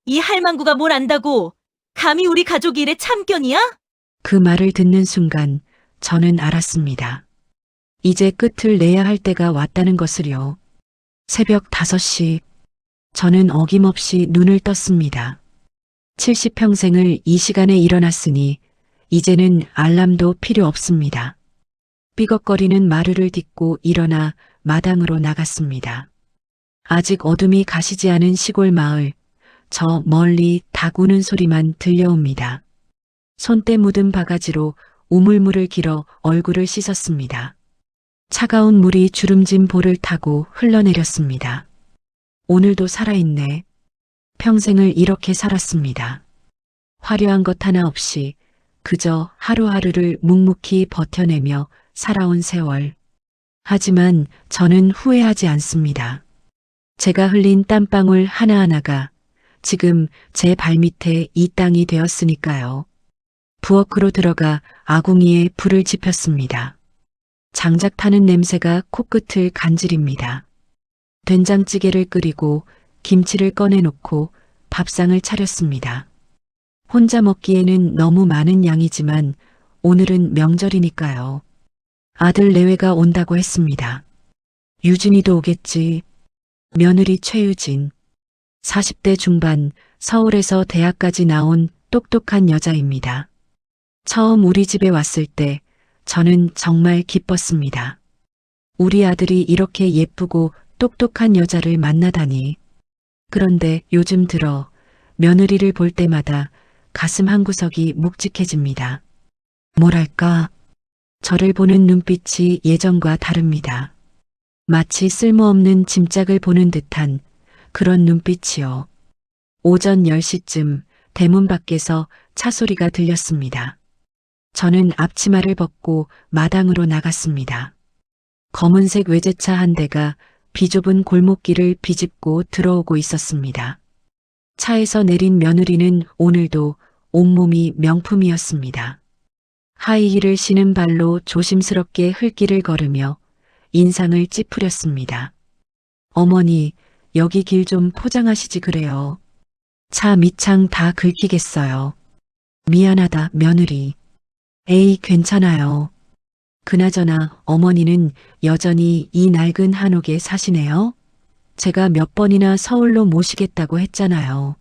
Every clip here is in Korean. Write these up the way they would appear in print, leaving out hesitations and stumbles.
이 할망구가 뭘 안다고? 감히 우리 가족 일에 참견이야? 그 말을 듣는 순간 저는 알았습니다. 이제 끝을 내야 할 때가 왔다는 것을요. 새벽 5시, 저는 어김없이 눈을 떴습니다. 70평생을 이 시간에 일어났으니 이제는 알람도 필요 없습니다. 삐걱거리는 마루를 딛고 일어나 마당으로 나갔습니다. 아직 어둠이 가시지 않은 시골 마을, 저 멀리 닭 우는 소리만 들려옵니다. 손때 묻은 바가지로 우물물을 길어 얼굴을 씻었습니다. 차가운 물이 주름진 볼을 타고 흘러내렸습니다. 오늘도 살아있네. 평생을 이렇게 살았습니다. 화려한 것 하나 없이 그저 하루하루를 묵묵히 버텨내며 살아온 세월. 하지만 저는 후회하지 않습니다. 제가 흘린 땀방울 하나하나가 지금 제 발밑에 이 땅이 되었으니까요. 부엌으로 들어가 아궁이에 불을 지폈습니다. 장작 타는 냄새가 코끝을 간지립니다. 된장찌개를 끓이고 김치를 꺼내놓고 밥상을 차렸습니다. 혼자 먹기에는 너무 많은 양이지만 오늘은 명절이니까요. 아들 내외가 온다고 했습니다. 유진이도 오겠지. 며느리 최유진. 40대 중반 서울에서 대학까지 나온 똑똑한 여자입니다. 처음 우리 집에 왔을 때 저는 정말 기뻤습니다. 우리 아들이 이렇게 예쁘고 똑똑한 여자를 만나다니. 그런데 요즘 들어 며느리를 볼 때마다 가슴 한구석이 묵직해집니다. 뭐랄까, 저를 보는 눈빛이 예전과 다릅니다. 마치 쓸모없는 짐짝을 보는 듯한 그런 눈빛이요. 오전 10시쯤 대문 밖에서 차 소리가 들렸습니다. 저는 앞치마를 벗고 마당으로 나갔습니다. 검은색 외제차 한 대가 비좁은 골목길을 비집고 들어오고 있었습니다. 차에서 내린 며느리는 오늘도 온몸이 명품이었습니다. 하이힐을 신은 발로 조심스럽게 흙길을 걸으며 인상을 찌푸렸습니다. 어머니, 여기 길 좀 포장하시지 그래요. 차 밑창 다 긁히겠어요. 미안하다, 며느리. 에이, 괜찮아요. 그나저나 어머니는 여전히 이 낡은 한옥에 사시네요? 제가 몇 번이나 서울로 모시겠다고 했잖아요.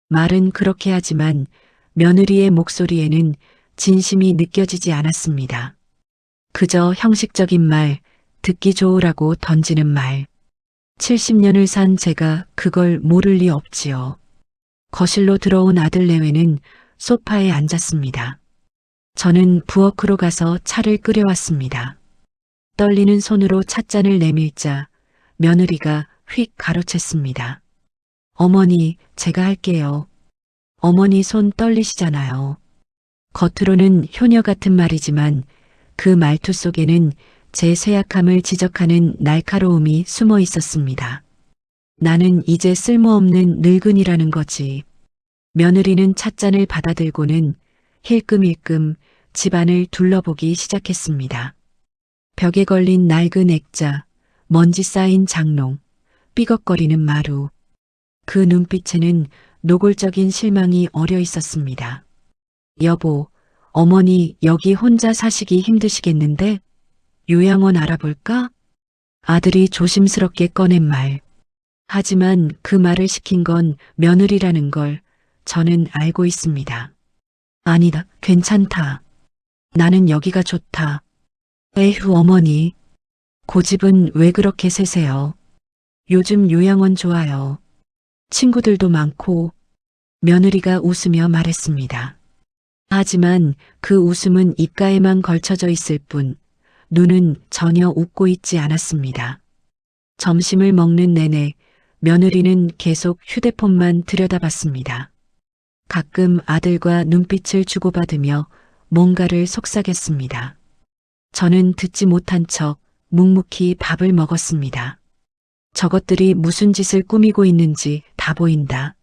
말은 그렇게 하지만 며느리의 목소리에는 진심이 느껴지지 않았습니다. 그저 형식적인 말, 듣기 좋으라고 던지는 말. 70년을 산 제가 그걸 모를 리 없지요. 거실로 들어온 아들 내외는 소파에 앉았습니다. 저는 부엌으로 가서 차를 끓여왔습니다. 떨리는 손으로 찻잔을 내밀자 며느리가 휙 가로챘습니다. 어머니, 제가 할게요. 어머니 손 떨리시잖아요. 겉으로는 효녀 같은 말이지만 그 말투 속에는 제 쇠약함을 지적하는 날카로움이 숨어 있었습니다. 나는 이제 쓸모없는 늙은이라는 거지. 며느리는 찻잔을 받아들고는 힐끔힐끔 집안을 둘러보기 시작했습니다. 벽에 걸린 낡은 액자, 먼지 쌓인 장롱, 삐걱거리는 마루. 그 눈빛에는 노골적인 실망이 어려 있었습니다. 여보, 어머니 여기 혼자 사시기 힘드시겠는데? 요양원 알아볼까? 아들이 조심스럽게 꺼낸 말. 하지만 그 말을 시킨 건 며느리라는 걸 저는 알고 있습니다. 아니다, 괜찮다. 나는 여기가 좋다. 에휴, 어머니. 고집은 왜 그렇게 세세요? 요즘 요양원 좋아요. 친구들도 많고. 며느리가 웃으며 말했습니다. 하지만 그 웃음은 입가에만 걸쳐져 있을 뿐 눈은 전혀 웃고 있지 않았습니다. 점심을 먹는 내내 며느리는 계속 휴대폰만 들여다봤습니다. 가끔 아들과 눈빛을 주고받으며 뭔가를 속삭였습니다. 저는 듣지 못한 척 묵묵히 밥을 먹었습니다. 저것들이 무슨 짓을 꾸미고 있는지 다 보인다.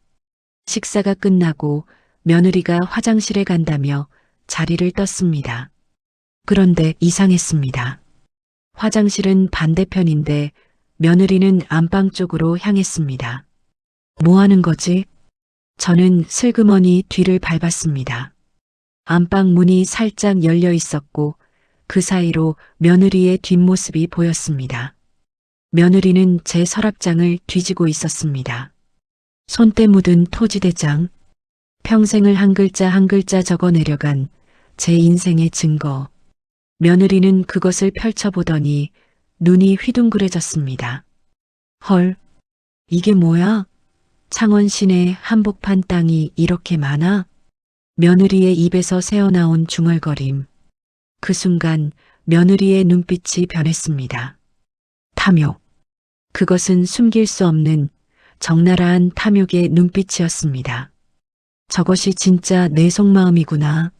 식사가 끝나고 며느리가 화장실에 간다며 자리를 떴습니다. 그런데 이상했습니다. 화장실은 반대편인데 며느리는 안방 쪽으로 향했습니다. 뭐 하는 거지? 저는 슬그머니 뒤를 밟았습니다. 안방 문이 살짝 열려 있었고 그 사이로 며느리의 뒷모습이 보였습니다. 며느리는 제 서랍장을 뒤지고 있었습니다. 손때 묻은 토지대장, 평생을 한 글자 한 글자 적어 내려간 제 인생의 증거. 며느리는 그것을 펼쳐보더니 눈이 휘둥그레졌습니다. 헐, 이게 뭐야? 창원 시내 한복판 땅이 이렇게 많아? 며느리의 입에서 새어나온 중얼거림. 그 순간 며느리의 눈빛이 변했습니다. 탐욕. 그것은 숨길 수 없는 적나라한 탐욕의 눈빛이었습니다. 저것이 진짜 내 속마음이구나.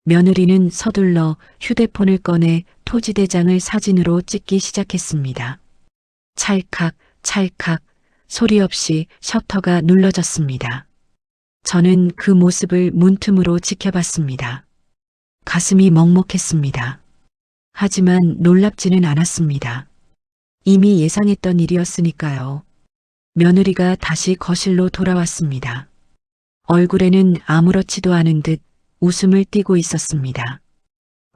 며느리는 서둘러 휴대폰을 꺼내 토지대장을 사진으로 찍기 시작했습니다. 찰칵, 찰칵, 소리 없이 셔터가 눌러졌습니다. 저는 그 모습을 문틈으로 지켜봤습니다. 가슴이 먹먹했습니다. 하지만 놀랍지는 않았습니다. 이미 예상했던 일이었으니까요. 며느리가 다시 거실로 돌아왔습니다. 얼굴에는 아무렇지도 않은 듯 웃음을 띠고 있었습니다.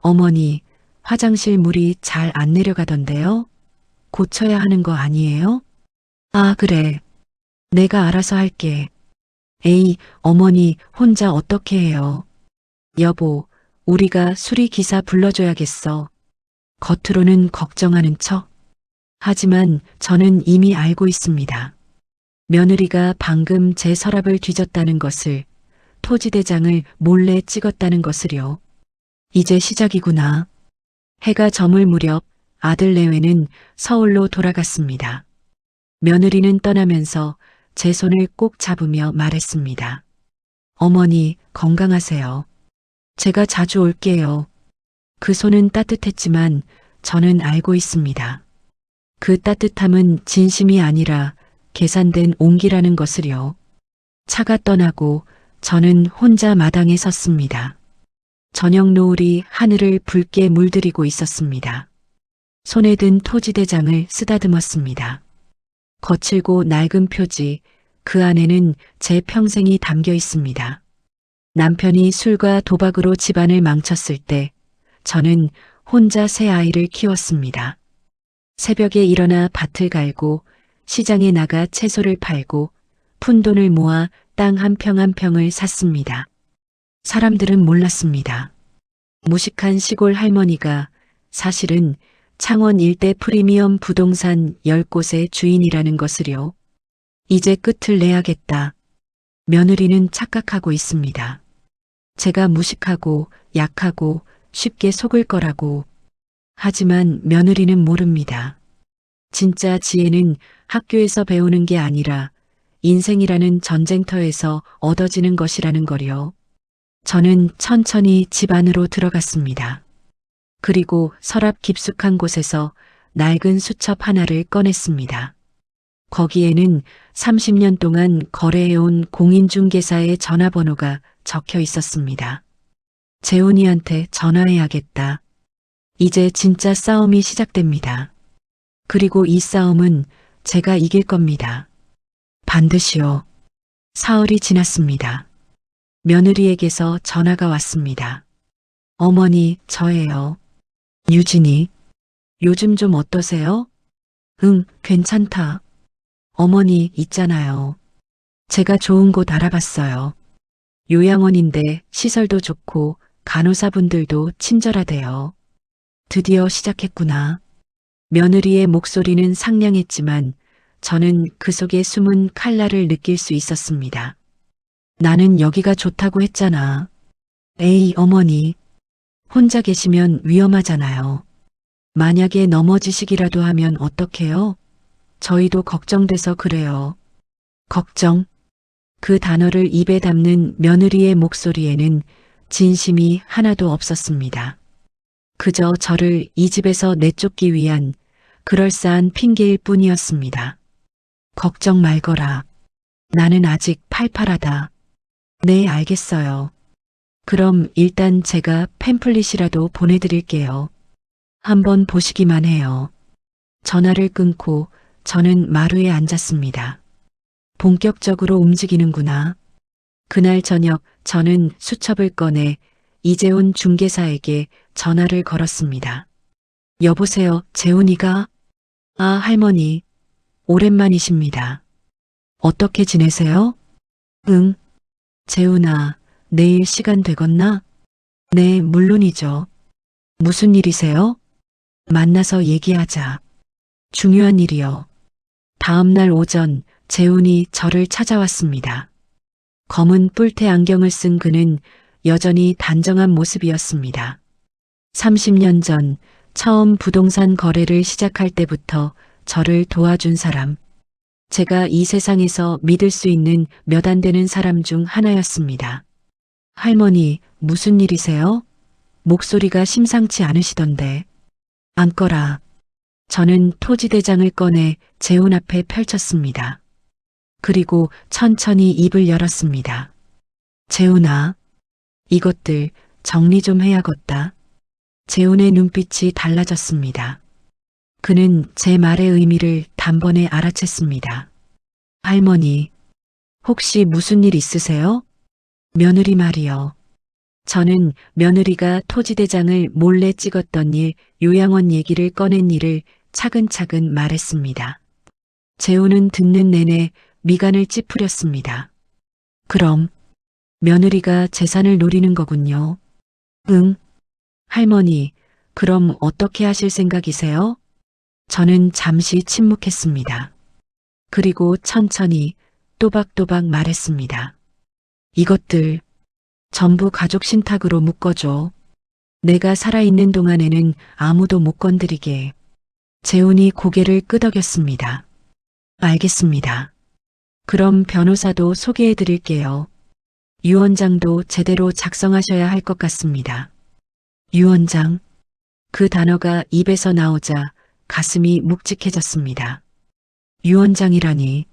어머니, 화장실 물이 잘 안 내려가던데요? 고쳐야 하는 거 아니에요? 아, 그래. 내가 알아서 할게. 에이, 어머니 혼자 어떻게 해요? 여보, 우리가 수리기사 불러줘야겠어. 겉으로는 걱정하는 척. 하지만 저는 이미 알고 있습니다. 며느리가 방금 제 서랍을 뒤졌다는 것을, 토지대장을 몰래 찍었다는 것을요. 이제 시작이구나. 해가 저물 무렵 아들 내외는 서울로 돌아갔습니다. 며느리는 떠나면서 제 손을 꼭 잡으며 말했습니다. 어머니, 건강하세요. 제가 자주 올게요. 그 손은 따뜻했지만 저는 알고 있습니다. 그 따뜻함은 진심이 아니라 계산된 온기라는 것을요. 차가 떠나고 저는 혼자 마당에 섰습니다. 저녁 노을이 하늘을 붉게 물들이고 있었습니다. 손에 든 토지대장을 쓰다듬었습니다. 거칠고 낡은 표지, 그 안에는 제 평생이 담겨 있습니다. 남편이 술과 도박으로 집안을 망쳤을 때 저는 혼자 새 아이를 키웠습니다. 새벽에 일어나 밭을 갈고 시장에 나가 채소를 팔고 푼돈을 모아 땅 한 평 한 평을 샀습니다. 사람들은 몰랐습니다. 무식한 시골 할머니가 사실은 창원 일대 프리미엄 부동산 10곳의 주인이라는 것을요. 이제 끝을 내야겠다. 며느리는 착각하고 있습니다. 제가 무식하고 약하고 쉽게 속을 거라고. 하지만 며느리는 모릅니다. 진짜 지혜는 학교에서 배우는 게 아니라 인생이라는 전쟁터에서 얻어지는 것이라는 거요. 저는 천천히 집 안으로 들어갔습니다. 그리고 서랍 깊숙한 곳에서 낡은 수첩 하나를 꺼냈습니다. 거기에는 30년 동안 거래해온 공인중개사의 전화번호가 적혀 있었습니다. 재훈이한테 전화해야겠다. 이제 진짜 싸움이 시작됩니다. 그리고 이 싸움은 제가 이길 겁니다. 반드시요. 사흘이 지났습니다. 며느리에게서 전화가 왔습니다. 어머니, 저예요. 유진이. 요즘 좀 어떠세요? 응, 괜찮다. 어머니, 있잖아요. 제가 좋은 곳 알아봤어요. 요양원인데 시설도 좋고 간호사분들도 친절하대요. 드디어 시작했구나. 며느리의 목소리는 상냥했지만 저는 그 속에 숨은 칼날을 느낄 수 있었습니다. 나는 여기가 좋다고 했잖아. 에이, 어머니. 혼자 계시면 위험하잖아요. 만약에 넘어지시기라도 하면 어떡해요? 저희도 걱정돼서 그래요. 걱정. 그 단어를 입에 담는 며느리의 목소리에는 진심이 하나도 없었습니다. 그저 저를 이 집에서 내쫓기 위한 그럴싸한 핑계일 뿐이었습니다. 걱정 말거라. 나는 아직 팔팔하다. 네, 알겠어요. 그럼 일단 제가 팸플릿이라도 보내드릴게요. 한번 보시기만 해요. 전화를 끊고 저는 마루에 앉았습니다. 본격적으로 움직이는구나. 그날 저녁 저는 수첩을 꺼내 이재훈 중개사에게 전화를 걸었습니다. 여보세요, 재훈이가? 아, 할머니. 오랜만이십니다. 어떻게 지내세요? 응. 재훈아, 내일 시간 되겠나? 네, 물론이죠. 무슨 일이세요? 만나서 얘기하자. 중요한 일이요. 다음 날 오전 재훈이 저를 찾아왔습니다. 검은 뿔테 안경을 쓴 그는 여전히 단정한 모습이었습니다. 30년 전 처음 부동산 거래를 시작할 때부터 저를 도와준 사람. 제가 이 세상에서 믿을 수 있는 몇 안 되는 사람 중 하나였습니다. 할머니, 무슨 일이세요? 목소리가 심상치 않으시던데. 앉거라. 저는 토지대장을 꺼내 재훈 앞에 펼쳤습니다. 그리고 천천히 입을 열었습니다. 재훈아, 이것들 정리 좀 해야겠다. 재훈의 눈빛이 달라졌습니다. 그는 제 말의 의미를 단번에 알아챘습니다. 할머니, 혹시 무슨 일 있으세요? 며느리 말이요. 저는 며느리가 토지대장을 몰래 찍었던 일, 요양원 얘기를 꺼낸 일을 차근차근 말했습니다. 재훈은 듣는 내내 미간을 찌푸렸습니다. 그럼 며느리가 재산을 노리는 거군요. 응. 할머니, 그럼 어떻게 하실 생각이세요? 저는 잠시 침묵했습니다. 그리고 천천히 또박또박 말했습니다. 이것들 전부 가족 신탁으로 묶어줘. 내가 살아있는 동안에는 아무도 못 건드리게. 재훈이 고개를 끄덕였습니다. 알겠습니다. 그럼 변호사도 소개해 드릴게요. 유언장도 제대로 작성하셔야 할 것 같습니다. 유언장. 그 단어가 입에서 나오자 가슴이 묵직해졌습니다. 유언장이라니.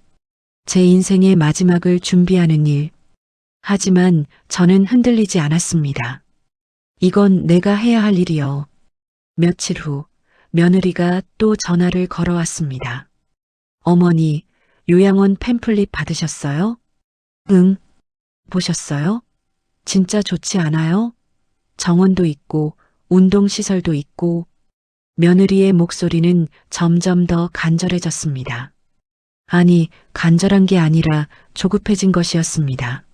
제 인생의 마지막을 준비하는 일. 하지만 저는 흔들리지 않았습니다. 이건 내가 해야 할 일이요. 며칠 후 며느리가 또 전화를 걸어왔습니다. 어머니, 요양원 팸플릿 받으셨어요? 응. 보셨어요? 진짜 좋지 않아요? 정원도 있고 운동시설도 있고. 며느리의 목소리는 점점 더 간절해졌습니다. 아니, 간절한 게 아니라 조급해진 것이었습니다.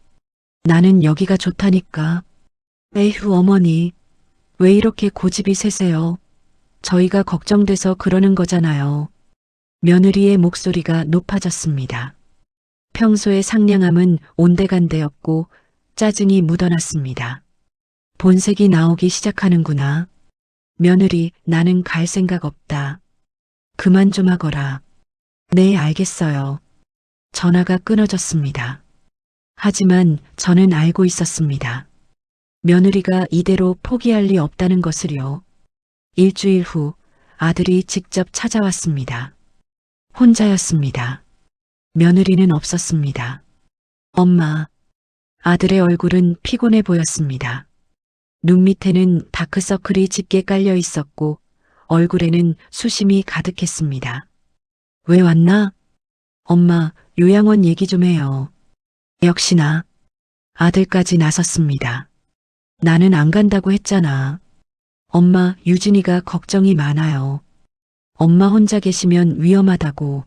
나는 여기가 좋다니까. 에휴, 어머니. 왜 이렇게 고집이 세세요? 저희가 걱정돼서 그러는 거잖아요. 며느리의 목소리가 높아졌습니다. 평소의 상냥함은 온데간데였고 짜증이 묻어났습니다. 본색이 나오기 시작하는구나. 며느리, 나는 갈 생각 없다. 그만 좀 하거라. 네, 알겠어요. 전화가 끊어졌습니다. 하지만 저는 알고 있었습니다. 며느리가 이대로 포기할 리 없다는 것을요. 일주일 후 아들이 직접 찾아왔습니다. 혼자였습니다. 며느리는 없었습니다. 엄마. 아들의 얼굴은 피곤해 보였습니다. 눈 밑에는 다크서클이 짙게 깔려 있었고 얼굴에는 수심이 가득했습니다. 왜 왔나? 엄마, 요양원 얘기 좀 해요. 역시나 아들까지 나섰습니다. 나는 안 간다고 했잖아. 엄마, 유진이가 걱정이 많아요. 엄마 혼자 계시면 위험하다고.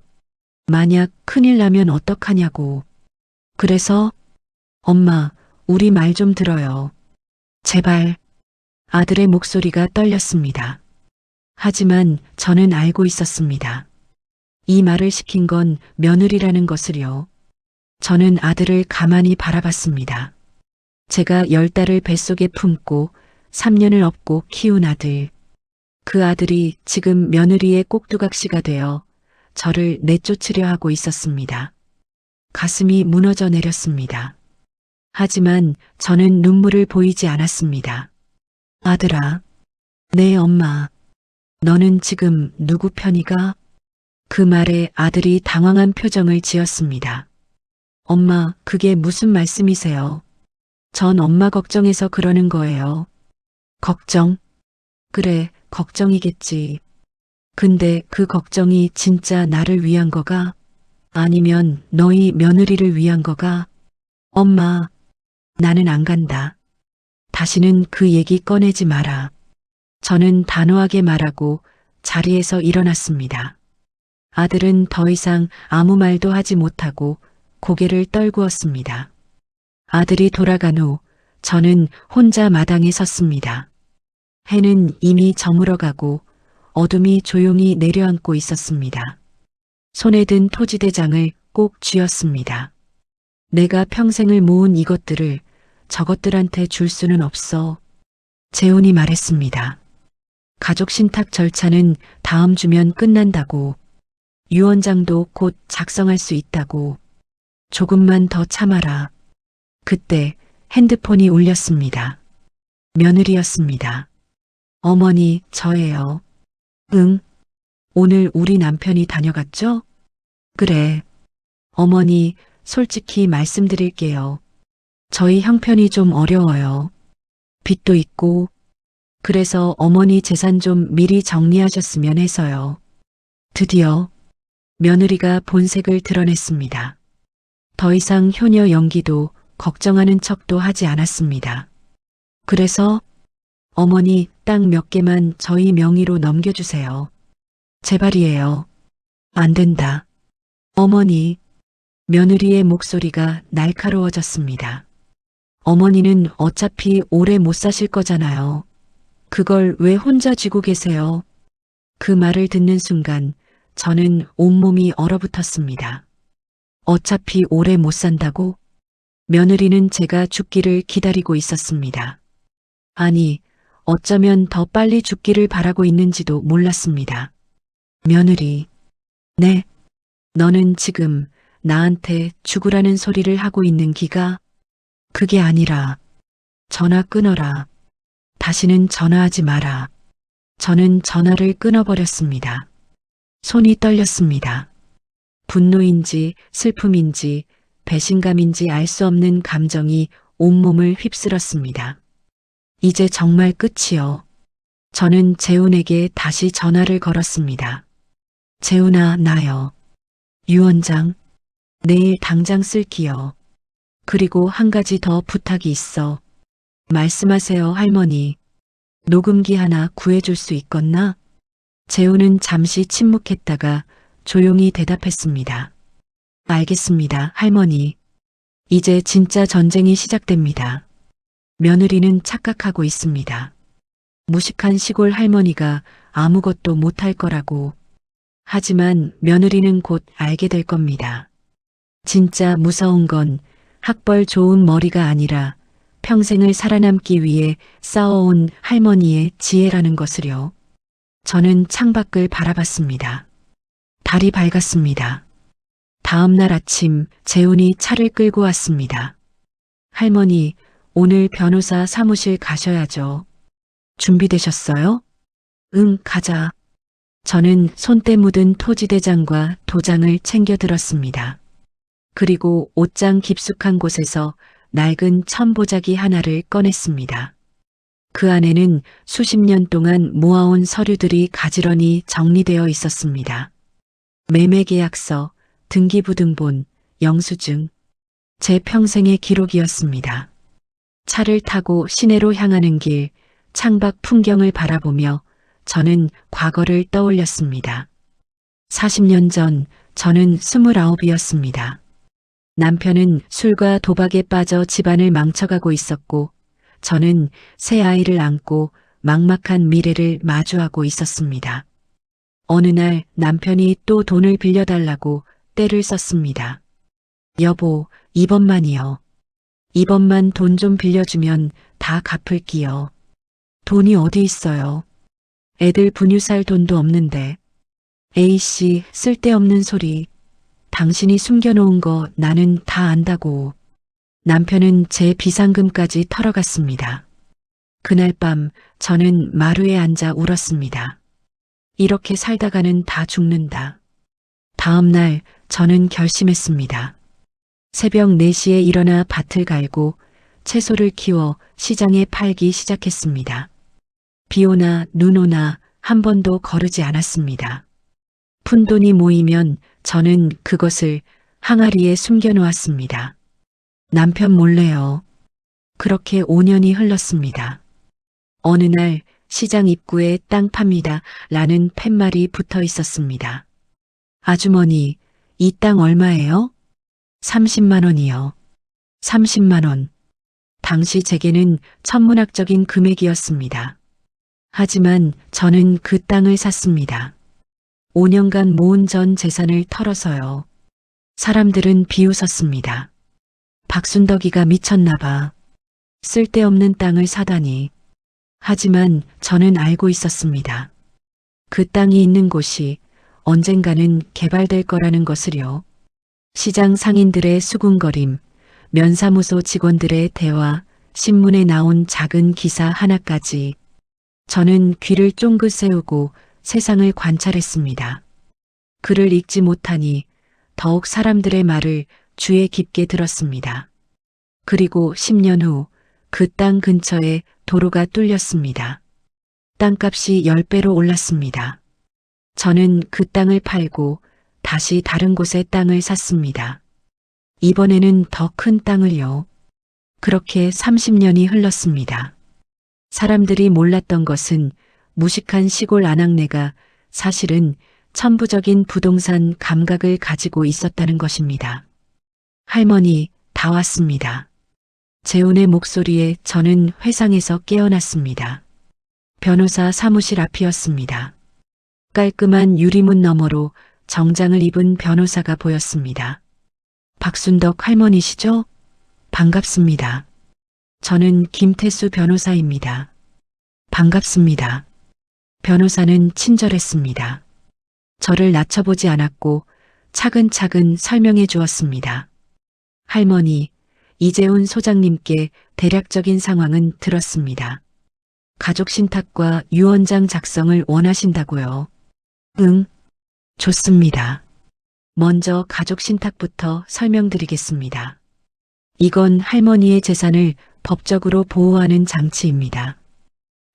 만약 큰일 나면 어떡하냐고. 그래서 엄마, 우리 말 좀 들어요. 제발. 아들의 목소리가 떨렸습니다. 하지만 저는 알고 있었습니다. 이 말을 시킨 건 며느리라는 것을요. 저는 아들을 가만히 바라봤습니다. 제가 10달을 뱃속에 품고 3년을 업고 키운 아들. 그 아들이 지금 며느리의 꼭두각시가 되어 저를 내쫓으려 하고 있었습니다. 가슴이 무너져 내렸습니다. 하지만 저는 눈물을 보이지 않았습니다. 아들아. 네, 엄마. 너는 지금 누구 편이가? 그 말에 아들이 당황한 표정을 지었습니다. 엄마, 그게 무슨 말씀이세요? 전 엄마 걱정해서 그러는 거예요. 걱정? 그래, 걱정이겠지. 근데 그 걱정이 진짜 나를 위한 거가? 아니면 너희 며느리를 위한 거가? 엄마, 나는 안 간다. 다시는 그 얘기 꺼내지 마라. 저는 단호하게 말하고 자리에서 일어났습니다. 아들은 더 이상 아무 말도 하지 못하고 고개를 떨구었습니다. 아들이 돌아간 후 저는 혼자 마당에 섰습니다. 해는 이미 저물어가고 어둠이 조용히 내려앉고 있었습니다. 손에 든 토지대장을 꼭 쥐었습니다. 내가 평생을 모은 이것들을 저것들한테 줄 수는 없어. 재훈이 말했습니다. 가족 신탁 절차는 다음 주면 끝난다고. 유언장도 곧 작성할 수 있다고. 조금만 더 참아라. 그때 핸드폰이 울렸습니다. 며느리였습니다. 어머니, 저예요. 응? 오늘 우리 남편이 다녀갔죠? 그래. 어머니, 솔직히 말씀드릴게요. 저희 형편이 좀 어려워요. 빚도 있고, 그래서 어머니 재산 좀 미리 정리하셨으면 해서요. 드디어 며느리가 본색을 드러냈습니다. 더 이상 효녀 연기도 걱정하는 척도 하지 않았습니다. 그래서 어머니 땅 몇 개만 저희 명의로 넘겨주세요. 제발이에요. 안 된다. 어머니, 며느리의 목소리가 날카로워졌습니다. 어머니는 어차피 오래 못 사실 거잖아요. 그걸 왜 혼자 쥐고 계세요? 그 말을 듣는 순간 저는 온몸이 얼어붙었습니다. 어차피 오래 못 산다고? 며느리는 제가 죽기를 기다리고 있었습니다. 아니, 어쩌면 더 빨리 죽기를 바라고 있는지도 몰랐습니다. 며느리, 네, 너는 지금 나한테 죽으라는 소리를 하고 있는 기가? 그게 아니라 전화 끊어라. 다시는 전화하지 마라. 저는 전화를 끊어버렸습니다. 손이 떨렸습니다. 분노인지 슬픔인지 배신감인지 알 수 없는 감정이 온몸을 휩쓸었습니다. 이제 정말 끝이요. 저는 재훈에게 다시 전화를 걸었습니다. 재훈아, 나요. 유언장, 내일 당장 쓸기요. 그리고 한 가지 더 부탁이 있어. 말씀하세요, 할머니. 녹음기 하나 구해줄 수 있겠나? 재훈은 잠시 침묵했다가 조용히 대답했습니다. 알겠습니다, 할머니. 이제 진짜 전쟁이 시작됩니다. 며느리는 착각하고 있습니다. 무식한 시골 할머니가 아무것도 못할 거라고. 하지만 며느리는 곧 알게 될 겁니다. 진짜 무서운 건 학벌 좋은 머리가 아니라 평생을 살아남기 위해 쌓아온 할머니의 지혜라는 것을요. 저는 창밖을 바라봤습니다. 달이 밝았습니다. 다음 날 아침 재훈이 차를 끌고 왔습니다. 할머니, 오늘 변호사 사무실 가셔야죠. 준비되셨어요? 응, 가자. 저는 손때 묻은 토지대장과 도장을 챙겨 들었습니다. 그리고 옷장 깊숙한 곳에서 낡은 천보자기 하나를 꺼냈습니다. 그 안에는 수십 년 동안 모아온 서류들이 가지런히 정리되어 있었습니다. 매매계약서, 등기부등본, 영수증, 제 평생의 기록이었습니다. 차를 타고 시내로 향하는 길, 창밖 풍경을 바라보며 저는 과거를 떠올렸습니다. 40년 전 저는 29이었습니다. 남편은 술과 도박에 빠져 집안을 망쳐가고 있었고 저는 새 아이를 안고 막막한 미래를 마주하고 있었습니다. 어느 날 남편이 또 돈을 빌려달라고 떼를 썼습니다. 여보, 이번만이요. 이번만 돈 좀 빌려주면 다 갚을게요. 돈이 어디 있어요? 애들 분유 살 돈도 없는데. A씨, 쓸데없는 소리. 당신이 숨겨놓은 거 나는 다 안다고. 남편은 제 비상금까지 털어갔습니다. 그날 밤 저는 마루에 앉아 울었습니다. 이렇게 살다가는 다 죽는다. 다음 날 저는 결심했습니다. 새벽 4시에 일어나 밭을 갈고 채소를 키워 시장에 팔기 시작했습니다. 비 오나 눈 오나 한 번도 거르지 않았습니다. 푼돈이 모이면 저는 그것을 항아리에 숨겨놓았습니다. 남편 몰래요. 그렇게 5년이 흘렀습니다. 어느 날 시장 입구에 땅 팝니다 라는 팻말이 붙어 있었습니다. 아주머니, 이 땅 얼마예요? 30만 원이요. 30만 원. 당시 제게는 천문학적인 금액이었습니다. 하지만 저는 그 땅을 샀습니다. 5년간 모은 전 재산을 털어서요. 사람들은 비웃었습니다. 박순덕이가 미쳤나 봐. 쓸데없는 땅을 사다니. 하지만 저는 알고 있었습니다. 그 땅이 있는 곳이 언젠가는 개발될 거라는 것을요. 시장 상인들의 수군거림, 면사무소 직원들의 대화, 신문에 나온 작은 기사 하나까지 저는 귀를 쫑긋 세우고 세상을 관찰했습니다. 글을 읽지 못하니 더욱 사람들의 말을 주에 깊게 들었습니다. 그리고 10년 후 그 땅 근처에 도로가 뚫렸습니다. 땅값이 10배로 올랐습니다. 저는 그 땅을 팔고 다시 다른 곳에 땅을 샀습니다. 이번에는 더 큰 땅을요. 그렇게 30년이 흘렀습니다. 사람들이 몰랐던 것은 무식한 시골 아낙네가 사실은 천부적인 부동산 감각을 가지고 있었다는 것입니다. 할머니, 다 왔습니다. 재훈의 목소리에 저는 회상에서 깨어났습니다. 변호사 사무실 앞이었습니다. 깔끔한 유리문 너머로 정장을 입은 변호사가 보였습니다. 박순덕 할머니시죠? 반갑습니다. 저는 김태수 변호사입니다. 반갑습니다. 변호사는 친절했습니다. 저를 낮춰보지 않았고 차근차근 설명해 주었습니다. 할머니, 이재훈 소장님께 대략적인 상황은 들었습니다. 가족 신탁과 유언장 작성을 원하신다고요. 응, 좋습니다. 먼저 가족 신탁부터 설명드리겠습니다. 이건 할머니의 재산을 법적으로 보호하는 장치입니다.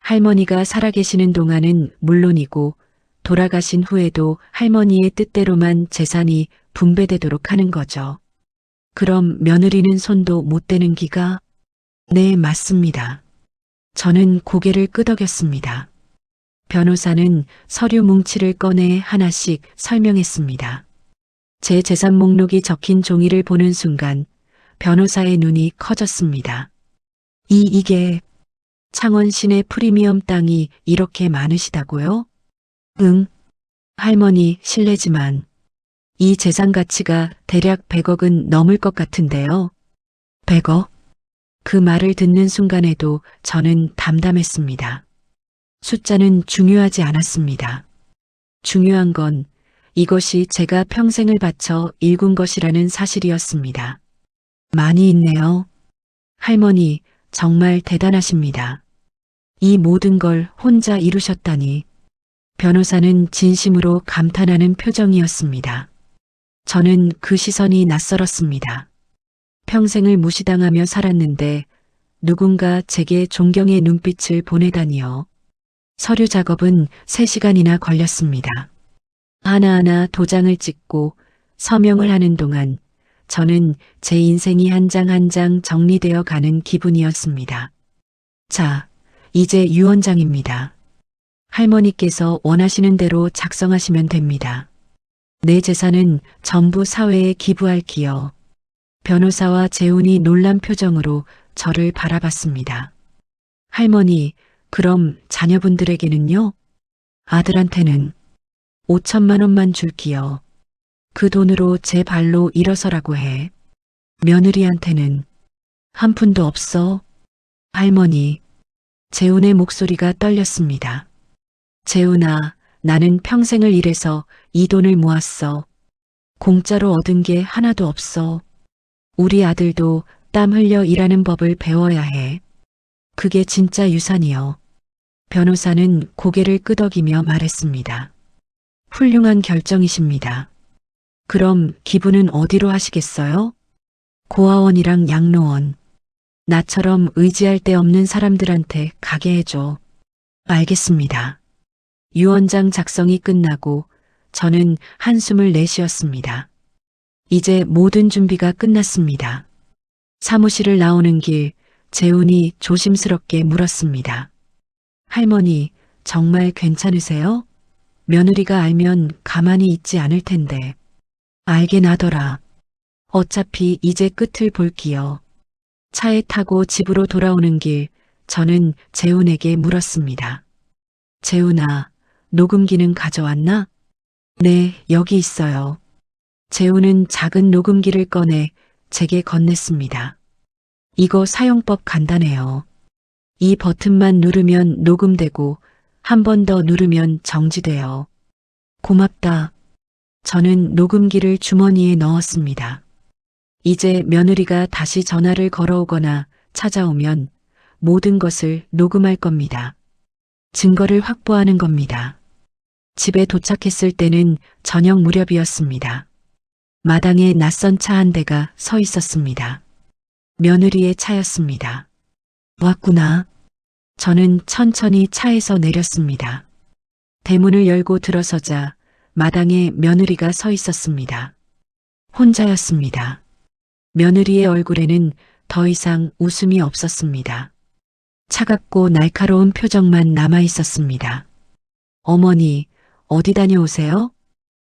할머니가 살아계시는 동안은 물론이고 돌아가신 후에도 할머니의 뜻대로만 재산이 분배되도록 하는 거죠. 그럼 며느리는 손도 못 대는 기가? 네, 맞습니다. 저는 고개를 끄덕였습니다. 변호사는 서류 뭉치를 꺼내 하나씩 설명했습니다. 제 재산 목록이 적힌 종이를 보는 순간 변호사의 눈이 커졌습니다. 이게 창원 시내 프리미엄 땅이 이렇게 많으시다고요? 응. 할머니, 실례지만 이 재산 가치가 대략 100억은 넘을 것 같은데요. 100억? 그 말을 듣는 순간에도 저는 담담했습니다. 숫자는 중요하지 않았습니다. 중요한 건 이것이 제가 평생을 바쳐 일군 것이라는 사실이었습니다. 많이 있네요. 할머니, 정말 대단하십니다. 이 모든 걸 혼자 이루셨다니. 변호사는 진심으로 감탄하는 표정이었습니다. 저는 그 시선이 낯설었습니다. 평생을 무시당하며 살았는데 누군가 제게 존경의 눈빛을 보내다니요. 서류 작업은 3시간이나 걸렸습니다. 하나하나 도장을 찍고 서명을 하는 동안 저는 제 인생이 한 장 한 장 정리되어 가는 기분이었습니다. 자, 이제 유언장입니다. 할머니께서 원하시는 대로 작성하시면 됩니다. 내 재산은 전부 사회에 기부할기요. 변호사와 재훈이 놀란 표정으로 저를 바라봤습니다. 할머니, 그럼 자녀분들에게는요? 아들한테는 5천만 원만 줄기요. 그 돈으로 제 발로 일어서라고 해. 며느리한테는 한 푼도 없어. 할머니, 재훈의 목소리가 떨렸습니다. 재훈아, 나는 평생을 일해서 이 돈을 모았어. 공짜로 얻은 게 하나도 없어. 우리 아들도 땀 흘려 일하는 법을 배워야 해. 그게 진짜 유산이요. 변호사는 고개를 끄덕이며 말했습니다. 훌륭한 결정이십니다. 그럼 기부는 어디로 하시겠어요? 고아원이랑 양로원. 나처럼 의지할 데 없는 사람들한테 가게 해줘. 알겠습니다. 유언장 작성이 끝나고 저는 한숨을 내쉬었습니다. 이제 모든 준비가 끝났습니다. 사무실을 나오는 길 재훈이 조심스럽게 물었습니다. 할머니, 정말 괜찮으세요? 며느리가 알면 가만히 있지 않을 텐데. 알긴 하더라. 어차피 이제 끝을 볼기요. 차에 타고 집으로 돌아오는 길, 저는 재훈에게 물었습니다. 재훈아, 녹음기는 가져왔나? 네, 여기 있어요. 재훈은 작은 녹음기를 꺼내 제게 건넸습니다. 이거 사용법 간단해요. 이 버튼만 누르면 녹음되고 한 번 더 누르면 정지돼요. 고맙다. 저는 녹음기를 주머니에 넣었습니다. 이제 며느리가 다시 전화를 걸어오거나 찾아오면 모든 것을 녹음할 겁니다. 증거를 확보하는 겁니다. 집에 도착했을 때는 저녁 무렵이었습니다. 마당에 낯선 차 한 대가 서 있었습니다. 며느리의 차였습니다. 왔구나. 저는 천천히 차에서 내렸습니다. 대문을 열고 들어서자 마당에 며느리가 서 있었습니다. 혼자였습니다. 며느리의 얼굴에는 더 이상 웃음이 없었습니다. 차갑고 날카로운 표정만 남아 있었습니다. 어머니, 어디 다녀오세요?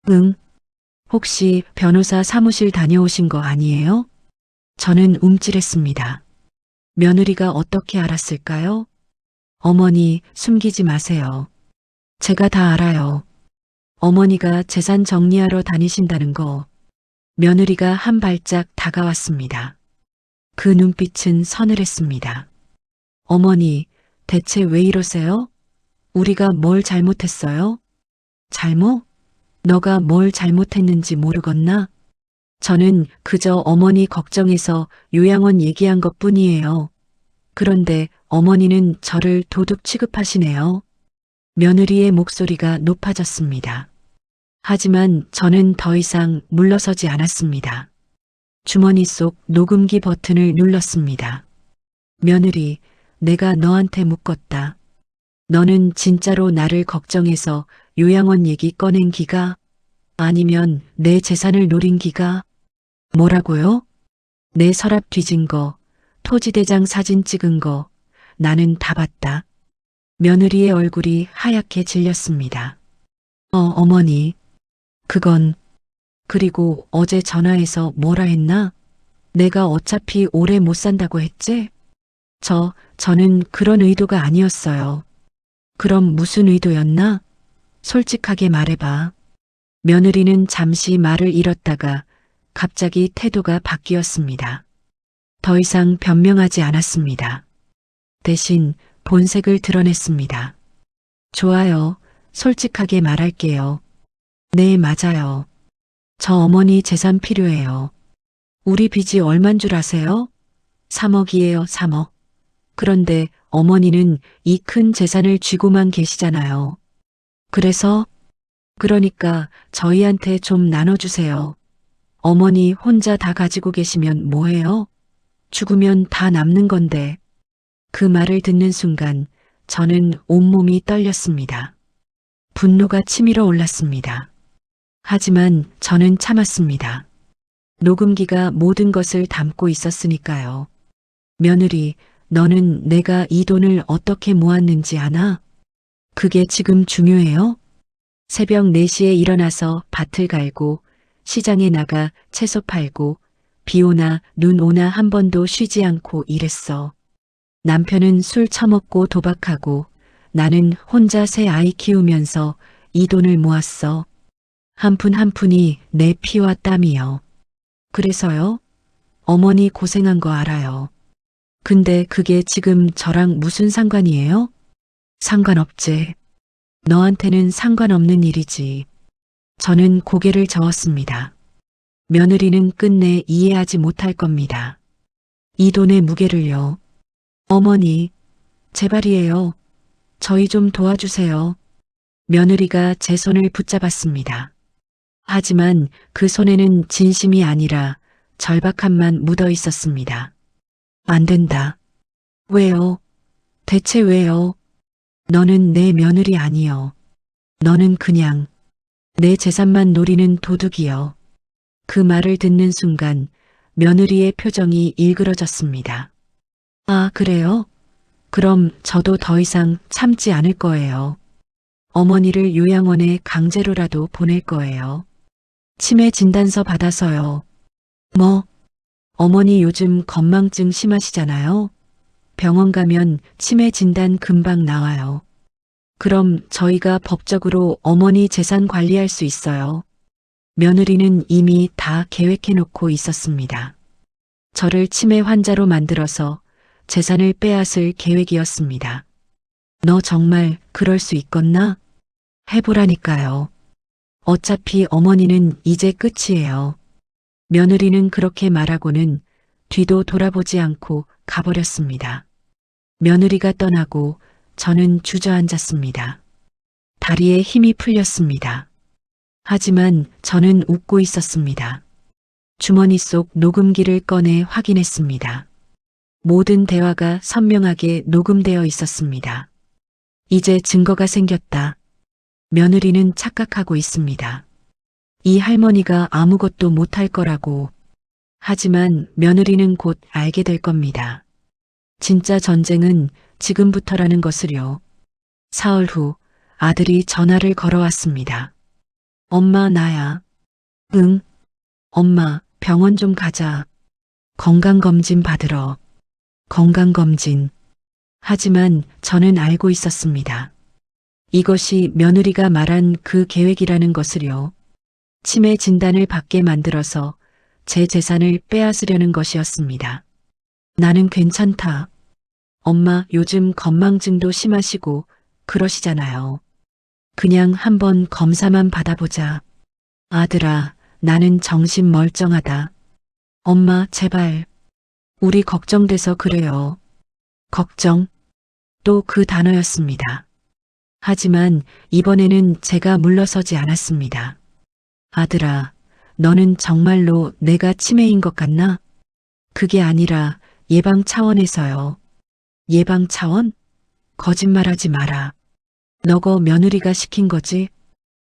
응. 혹시 변호사 사무실 다녀오신 거 아니에요? 저는 움찔했습니다. 며느리가 어떻게 알았을까요? 어머니, 숨기지 마세요. 제가 다 알아요. 어머니가 재산 정리하러 다니신다는 거. 며느리가 한 발짝 다가왔습니다. 그 눈빛은 서늘했습니다. 어머니, 대체 왜 이러세요? 우리가 뭘 잘못했어요? 잘못? 너가 뭘 잘못했는지 모르겠나? 저는 그저 어머니 걱정해서 요양원 얘기한 것 뿐이에요. 그런데 어머니는 저를 도둑 취급하시네요. 며느리의 목소리가 높아졌습니다. 하지만 저는 더 이상 물러서지 않았습니다. 주머니 속 녹음기 버튼을 눌렀습니다. 며느리, 내가 너한테 묻겠다. 너는 진짜로 나를 걱정해서 요양원 얘기 꺼낸 기가? 아니면 내 재산을 노린 기가? 뭐라고요? 내 서랍 뒤진 거, 토지대장 사진 찍은 거, 나는 다 봤다. 며느리의 얼굴이 하얗게 질렸습니다. 어머니. 그건, 그리고 어제 전화해서 뭐라 했나? 내가 어차피 오래 못 산다고 했지? 저는 그런 의도가 아니었어요. 그럼 무슨 의도였나? 솔직하게 말해봐. 며느리는 잠시 말을 잃었다가 갑자기 태도가 바뀌었습니다. 더 이상 변명하지 않았습니다. 대신 본색을 드러냈습니다. 좋아요. 솔직하게 말할게요. 네, 맞아요. 저 어머니 재산 필요해요. 우리 빚이 얼만 줄 아세요? 3억이에요, 3억. 그런데 어머니는 이 큰 재산을 쥐고만 계시잖아요. 그러니까 저희한테 좀 나눠주세요. 어머니 혼자 다 가지고 계시면 뭐해요? 죽으면 다 남는 건데. 그 말을 듣는 순간 저는 온몸이 떨렸습니다. 분노가 치밀어 올랐습니다. 하지만 저는 참았습니다. 녹음기가 모든 것을 담고 있었으니까요. 며느리, 너는 내가 이 돈을 어떻게 모았는지 아나? 그게 지금 중요해요? 새벽 4시에 일어나서 밭을 갈고 시장에 나가 채소 팔고 비 오나 눈 오나 한 번도 쉬지 않고 일했어. 남편은 술 처먹고 도박하고 나는 혼자 새 아이 키우면서 이 돈을 모았어. 한 푼 한 푼이 내 피와 땀이요. 그래서요? 어머니 고생한 거 알아요. 근데 그게 지금 저랑 무슨 상관이에요? 상관없지. 너한테는 상관없는 일이지. 저는 고개를 저었습니다. 며느리는 끝내 이해하지 못할 겁니다. 이 돈의 무게를요. 어머니, 제발이에요. 저희 좀 도와주세요. 며느리가 제 손을 붙잡았습니다. 하지만 그 손에는 진심이 아니라 절박함만 묻어 있었습니다. 안 된다. 왜요? 대체 왜요? 너는 내 며느리 아니여. 너는 그냥 내 재산만 노리는 도둑이여. 그 말을 듣는 순간 며느리의 표정이 일그러졌습니다. 아, 그래요? 그럼 저도 더 이상 참지 않을 거예요. 어머니를 요양원에 강제로라도 보낼 거예요. 치매 진단서 받아서요. 뭐, 어머니 요즘 건망증 심하시잖아요. 병원 가면 치매 진단 금방 나와요. 그럼 저희가 법적으로 어머니 재산 관리할 수 있어요. 며느리는 이미 다 계획해 놓고 있었습니다. 저를 치매 환자로 만들어서 재산을 빼앗을 계획이었습니다. 너 정말 그럴 수 있겠나? 해보라니까요. 어차피 어머니는 이제 끝이에요. 며느리는 그렇게 말하고는 뒤도 돌아보지 않고 가버렸습니다. 며느리가 떠나고 저는 주저앉았습니다. 다리에 힘이 풀렸습니다. 하지만 저는 웃고 있었습니다. 주머니 속 녹음기를 꺼내 확인했습니다. 모든 대화가 선명하게 녹음되어 있었습니다. 이제 증거가 생겼다. 며느리는 착각하고 있습니다. 이 할머니가 아무것도 못할 거라고. 하지만 며느리는 곧 알게 될 겁니다. 진짜 전쟁은 지금부터라는 것을요. 사흘 후 아들이 전화를 걸어왔습니다. 엄마, 나야. 응. 엄마, 병원 좀 가자. 건강검진 받으러. 건강검진. 하지만 저는 알고 있었습니다. 이것이 며느리가 말한 그 계획이라는 것을요. 치매 진단을 받게 만들어서 제 재산을 빼앗으려는 것이었습니다. 나는 괜찮다. 엄마 요즘 건망증도 심하시고 그러시잖아요. 그냥 한번 검사만 받아보자. 아들아, 나는 정신 멀쩡하다. 엄마, 제발. 우리 걱정돼서 그래요. 걱정. 또 그 단어였습니다. 하지만 이번에는 제가 물러서지 않았습니다. 아들아, 너는 정말로 내가 치매인 것 같나? 그게 아니라 예방 차원에서요. 예방 차원? 거짓말하지 마라. 너거 며느리가 시킨 거지?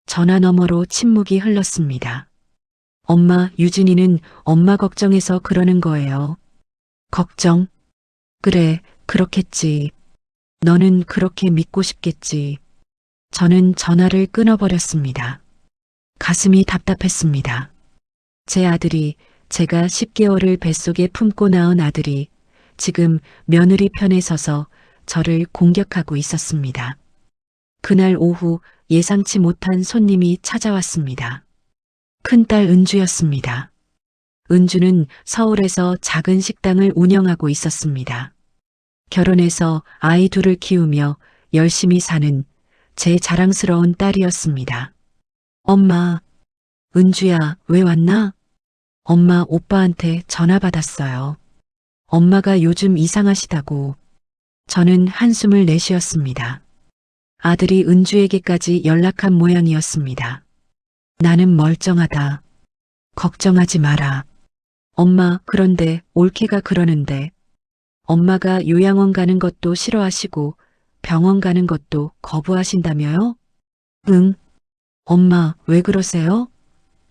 전화 너머로 침묵이 흘렀습니다. 엄마, 유진이는 엄마 걱정해서 그러는 거예요. 걱정? 그래, 그렇겠지. 너는 그렇게 믿고 싶겠지. 저는 전화를 끊어버렸습니다. 가슴이 답답했습니다. 제 아들이, 제가 10개월을 뱃속에 품고 낳은 아들이 지금 며느리 편에 서서 저를 공격하고 있었습니다. 그날 오후 예상치 못한 손님이 찾아왔습니다. 큰딸 은주였습니다. 은주는 서울에서 작은 식당을 운영하고 있었습니다. 결혼해서 아이 둘을 키우며 열심히 사는 제 자랑스러운 딸이었습니다. 엄마, 은주야, 왜 왔나? 엄마, 오빠한테 전화 받았어요. 엄마가 요즘 이상하시다고. 저는 한숨을 내쉬었습니다. 아들이 은주에게까지 연락한 모양이었습니다. 나는 멀쩡하다. 걱정하지 마라. 엄마, 그런데 올케가 그러는데 엄마가 요양원 가는 것도 싫어하시고 병원 가는 것도 거부하신다며요? 응. 엄마, 왜 그러세요?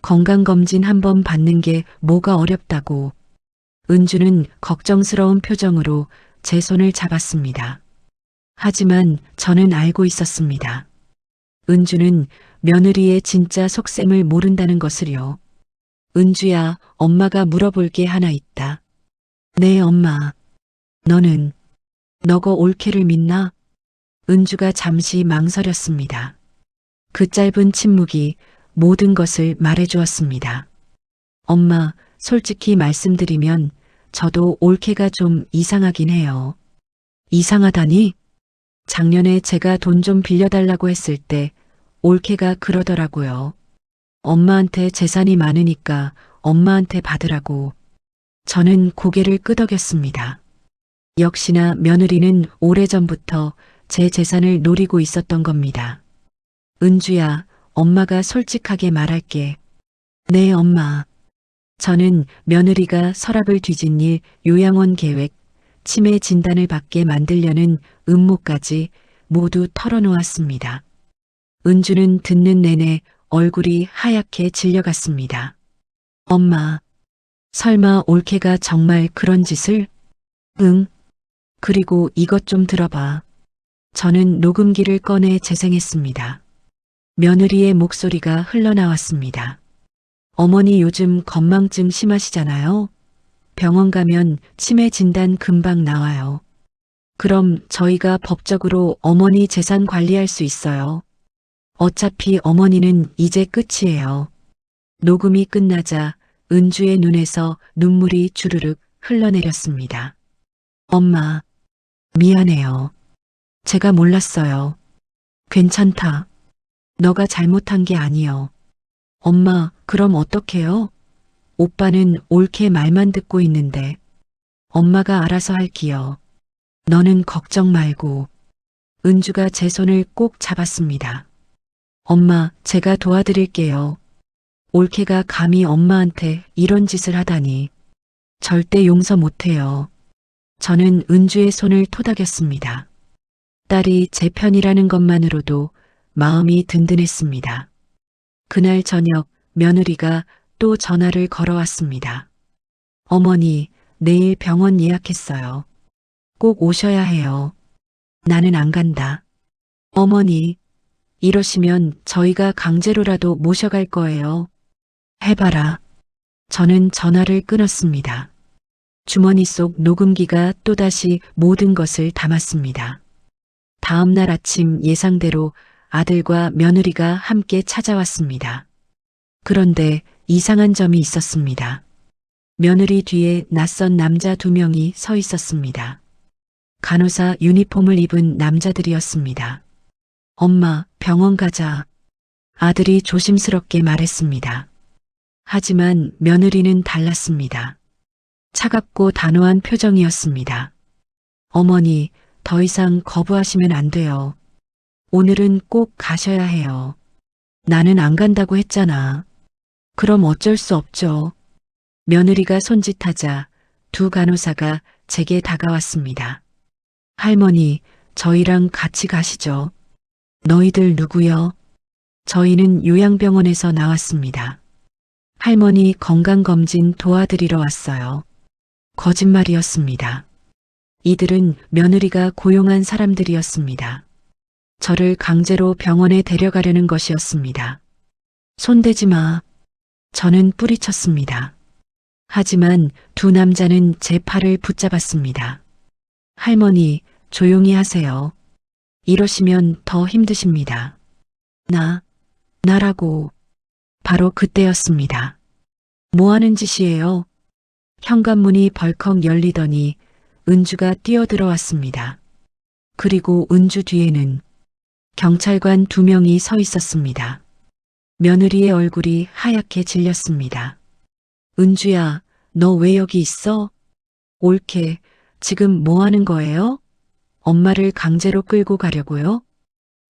건강검진 한번 받는 게 뭐가 어렵다고. 은주는 걱정스러운 표정으로 제 손을 잡았습니다. 하지만 저는 알고 있었습니다. 은주는 며느리의 진짜 속셈을 모른다는 것을요. 은주야, 엄마가 물어볼 게 하나 있다. 네, 엄마. 너거 올케를 믿나? 은주가 잠시 망설였습니다. 그 짧은 침묵이 모든 것을 말해주었습니다. 엄마, 솔직히 말씀드리면 저도 올케가 좀 이상하긴 해요. 이상하다니? 작년에 제가 돈 좀 빌려달라고 했을 때 올케가 그러더라고요. 엄마한테 재산이 많으니까 엄마한테 받으라고. 저는 고개를 끄덕였습니다. 역시나 며느리는 오래전부터 제 재산을 노리고 있었던 겁니다. 은주야, 엄마가 솔직하게 말할게. 네, 엄마. 저는 며느리가 서랍을 뒤진 일, 요양원 계획, 치매 진단을 받게 만들려는 음모까지 모두 털어놓았습니다. 은주는 듣는 내내 얼굴이 하얗게 질려갔습니다. 엄마, 설마 올케가 정말 그런 짓을? 응. 그리고 이것 좀 들어봐. 저는 녹음기를 꺼내 재생했습니다. 며느리의 목소리가 흘러나왔습니다. 어머니 요즘 건망증 심하시잖아요. 병원 가면 치매 진단 금방 나와요. 그럼 저희가 법적으로 어머니 재산 관리할 수 있어요. 어차피 어머니는 이제 끝이에요. 녹음이 끝나자 은주의 눈에서 눈물이 주르륵 흘러내렸습니다. 엄마, 미안해요. 제가 몰랐어요. 괜찮다. 너가 잘못한 게 아니여. 엄마, 그럼 어떡해요? 오빠는 옳게 말만 듣고 있는데. 엄마가 알아서 할기요. 너는 걱정 말고. 은주가 제 손을 꼭 잡았습니다. 엄마, 제가 도와드릴게요. 올케가 감히 엄마한테 이런 짓을 하다니. 절대 용서 못해요. 저는 은주의 손을 토닥였습니다. 딸이 제 편이라는 것만으로도 마음이 든든했습니다. 그날 저녁 며느리가 또 전화를 걸어왔습니다. 어머니, 내일 병원 예약했어요. 꼭 오셔야 해요. 나는 안 간다. 어머니, 이러시면 저희가 강제로라도 모셔갈 거예요. 해봐라. 저는 전화를 끊었습니다. 주머니 속 녹음기가 또다시 모든 것을 담았습니다. 다음 날 아침 예상대로 아들과 며느리가 함께 찾아왔습니다. 그런데 이상한 점이 있었습니다. 며느리 뒤에 낯선 남자 2명이 서 있었습니다. 간호사 유니폼을 입은 남자들이었습니다. 엄마, 병원 가자. 아들이 조심스럽게 말했습니다. 하지만 며느리는 달랐습니다. 차갑고 단호한 표정이었습니다. 어머니, 더 이상 거부하시면 안 돼요. 오늘은 꼭 가셔야 해요. 나는 안 간다고 했잖아. 그럼 어쩔 수 없죠. 며느리가 손짓하자 2 간호사가 제게 다가왔습니다. 할머니, 저희랑 같이 가시죠. 너희들 누구요? 저희는 요양병원에서 나왔습니다. 할머니 건강검진 도와드리러 왔어요. 거짓말이었습니다. 이들은 며느리가 고용한 사람들이었습니다. 저를 강제로 병원에 데려가려는 것이었습니다. 손대지 마. 저는 뿌리쳤습니다. 하지만 2 남자는 제 팔을 붙잡았습니다. 할머니, 조용히 하세요. 이러시면 더 힘드십니다. 나라고. 바로 그때였습니다. 뭐 하는 짓이에요? 현관문이 벌컥 열리더니 은주가 뛰어들어왔습니다. 그리고 은주 뒤에는 경찰관 2명이 서 있었습니다. 며느리의 얼굴이 하얗게 질렸습니다. 은주야, 너 왜 여기 있어? 올케, 지금 뭐 하는 거예요? 엄마를 강제로 끌고 가려고요?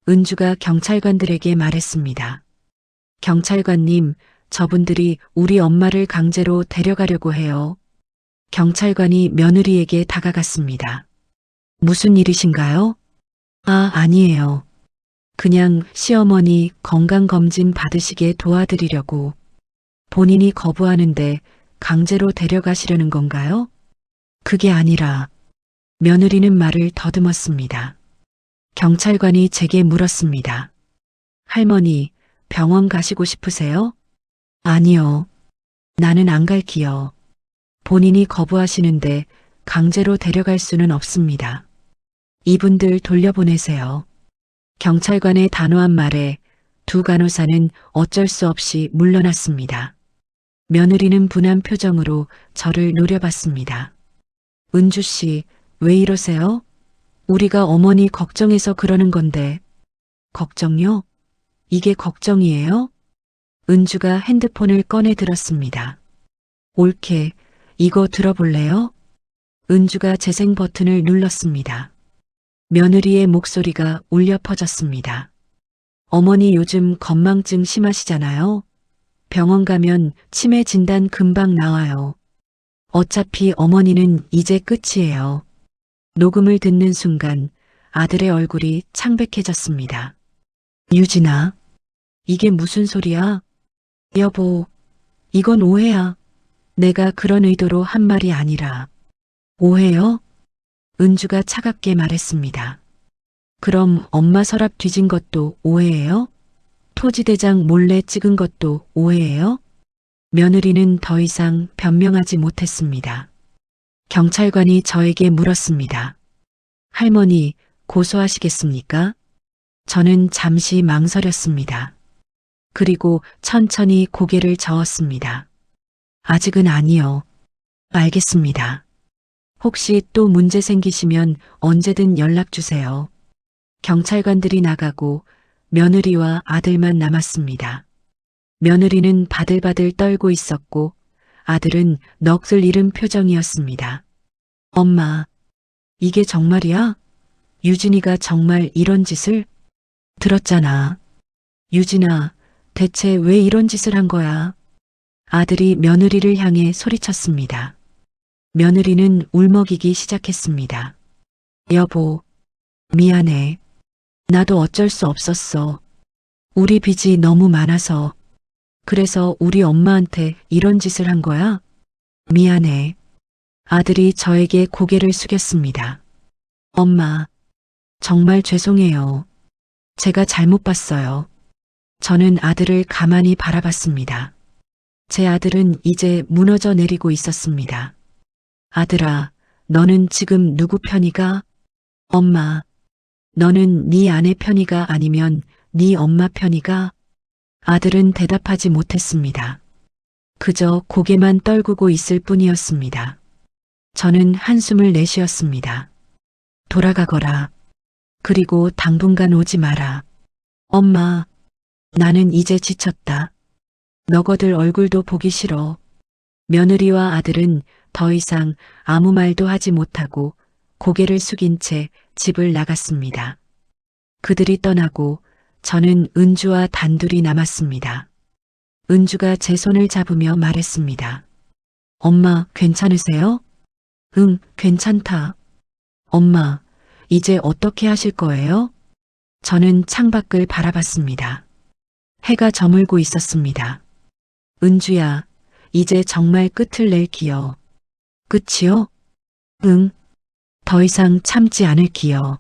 은주가 경찰관들에게 말했습니다. 경찰관님, 저분들이 우리 엄마를 강제로 데려가려고 해요. 경찰관이 며느리에게 다가갔습니다. 무슨 일이신가요? 아니에요. 그냥 시어머니 건강검진 받으시게 도와드리려고. 본인이 거부하는데 강제로 데려가시려는 건가요? 그게 아니라. 며느리는 말을 더듬었습니다. 경찰관이 제게 물었습니다. 할머니, 병원 가시고 싶으세요? 아니요. 나는 안 갈기요. 본인이 거부하시는데 강제로 데려갈 수는 없습니다. 이분들 돌려보내세요. 경찰관의 단호한 말에 2 간호사는 어쩔 수 없이 물러났습니다. 며느리는 분한 표정으로 저를 노려봤습니다. 은주 씨, 왜 이러세요? 우리가 어머니 걱정해서 그러는 건데. 걱정요? 이게 걱정이에요? 은주가 핸드폰을 꺼내 들었습니다. 올케, 이거 들어볼래요? 은주가 재생 버튼을 눌렀습니다. 며느리의 목소리가 울려 퍼졌습니다. 어머니 요즘 건망증 심하시잖아요. 병원 가면 치매 진단 금방 나와요. 어차피 어머니는 이제 끝이에요. 녹음을 듣는 순간 아들의 얼굴이 창백해졌습니다. 유진아, 이게 무슨 소리야? 여보, 이건 오해야. 내가 그런 의도로 한 말이 아니라. 오해요? 은주가 차갑게 말했습니다. 그럼 엄마 서랍 뒤진 것도 오해예요? 토지대장 몰래 찍은 것도 오해예요? 며느리는 더 이상 변명하지 못했습니다. 경찰관이 저에게 물었습니다. 할머니, 고소하시겠습니까? 저는 잠시 망설였습니다. 그리고 천천히 고개를 저었습니다. 아직은 아니요. 알겠습니다. 혹시 또 문제 생기시면 언제든 연락 주세요. 경찰관들이 나가고 며느리와 아들만 남았습니다. 며느리는 바들바들 떨고 있었고 아들은 넋을 잃은 표정이었습니다. 엄마, 이게 정말이야? 유진이가 정말 이런 짓을? 들었잖아. 유진아, 대체 왜 이런 짓을 한 거야? 아들이 며느리를 향해 소리쳤습니다. 며느리는 울먹이기 시작했습니다. 여보, 미안해. 나도 어쩔 수 없었어. 우리 빚이 너무 많아서. 그래서 우리 엄마한테 이런 짓을 한 거야? 미안해. 아들이 저에게 고개를 숙였습니다. 엄마, 정말 죄송해요. 제가 잘못 봤어요. 저는 아들을 가만히 바라봤습니다. 제 아들은 이제 무너져 내리고 있었습니다. 아들아, 너는 지금 누구 편이가? 엄마, 너는 네 아내 편이가 아니면 네 엄마 편이가? 아들은 대답하지 못했습니다. 그저 고개만 떨구고 있을 뿐이었습니다. 저는 한숨을 내쉬었습니다. 돌아가거라. 그리고 당분간 오지 마라. 엄마, 나는 이제 지쳤다. 너거들 얼굴도 보기 싫어. 며느리와 아들은 더 이상 아무 말도 하지 못하고 고개를 숙인 채 집을 나갔습니다. 그들이 떠나고 저는 은주와 단둘이 남았습니다. 은주가 제 손을 잡으며 말했습니다. 엄마, 괜찮으세요? 응, 괜찮다. 엄마, 이제 어떻게 하실 거예요? 저는 창밖을 바라봤습니다. 해가 저물고 있었습니다. 은주야, 이제 정말 끝을 낼 기여. 끝이요? 응. 더 이상 참지 않을 기여.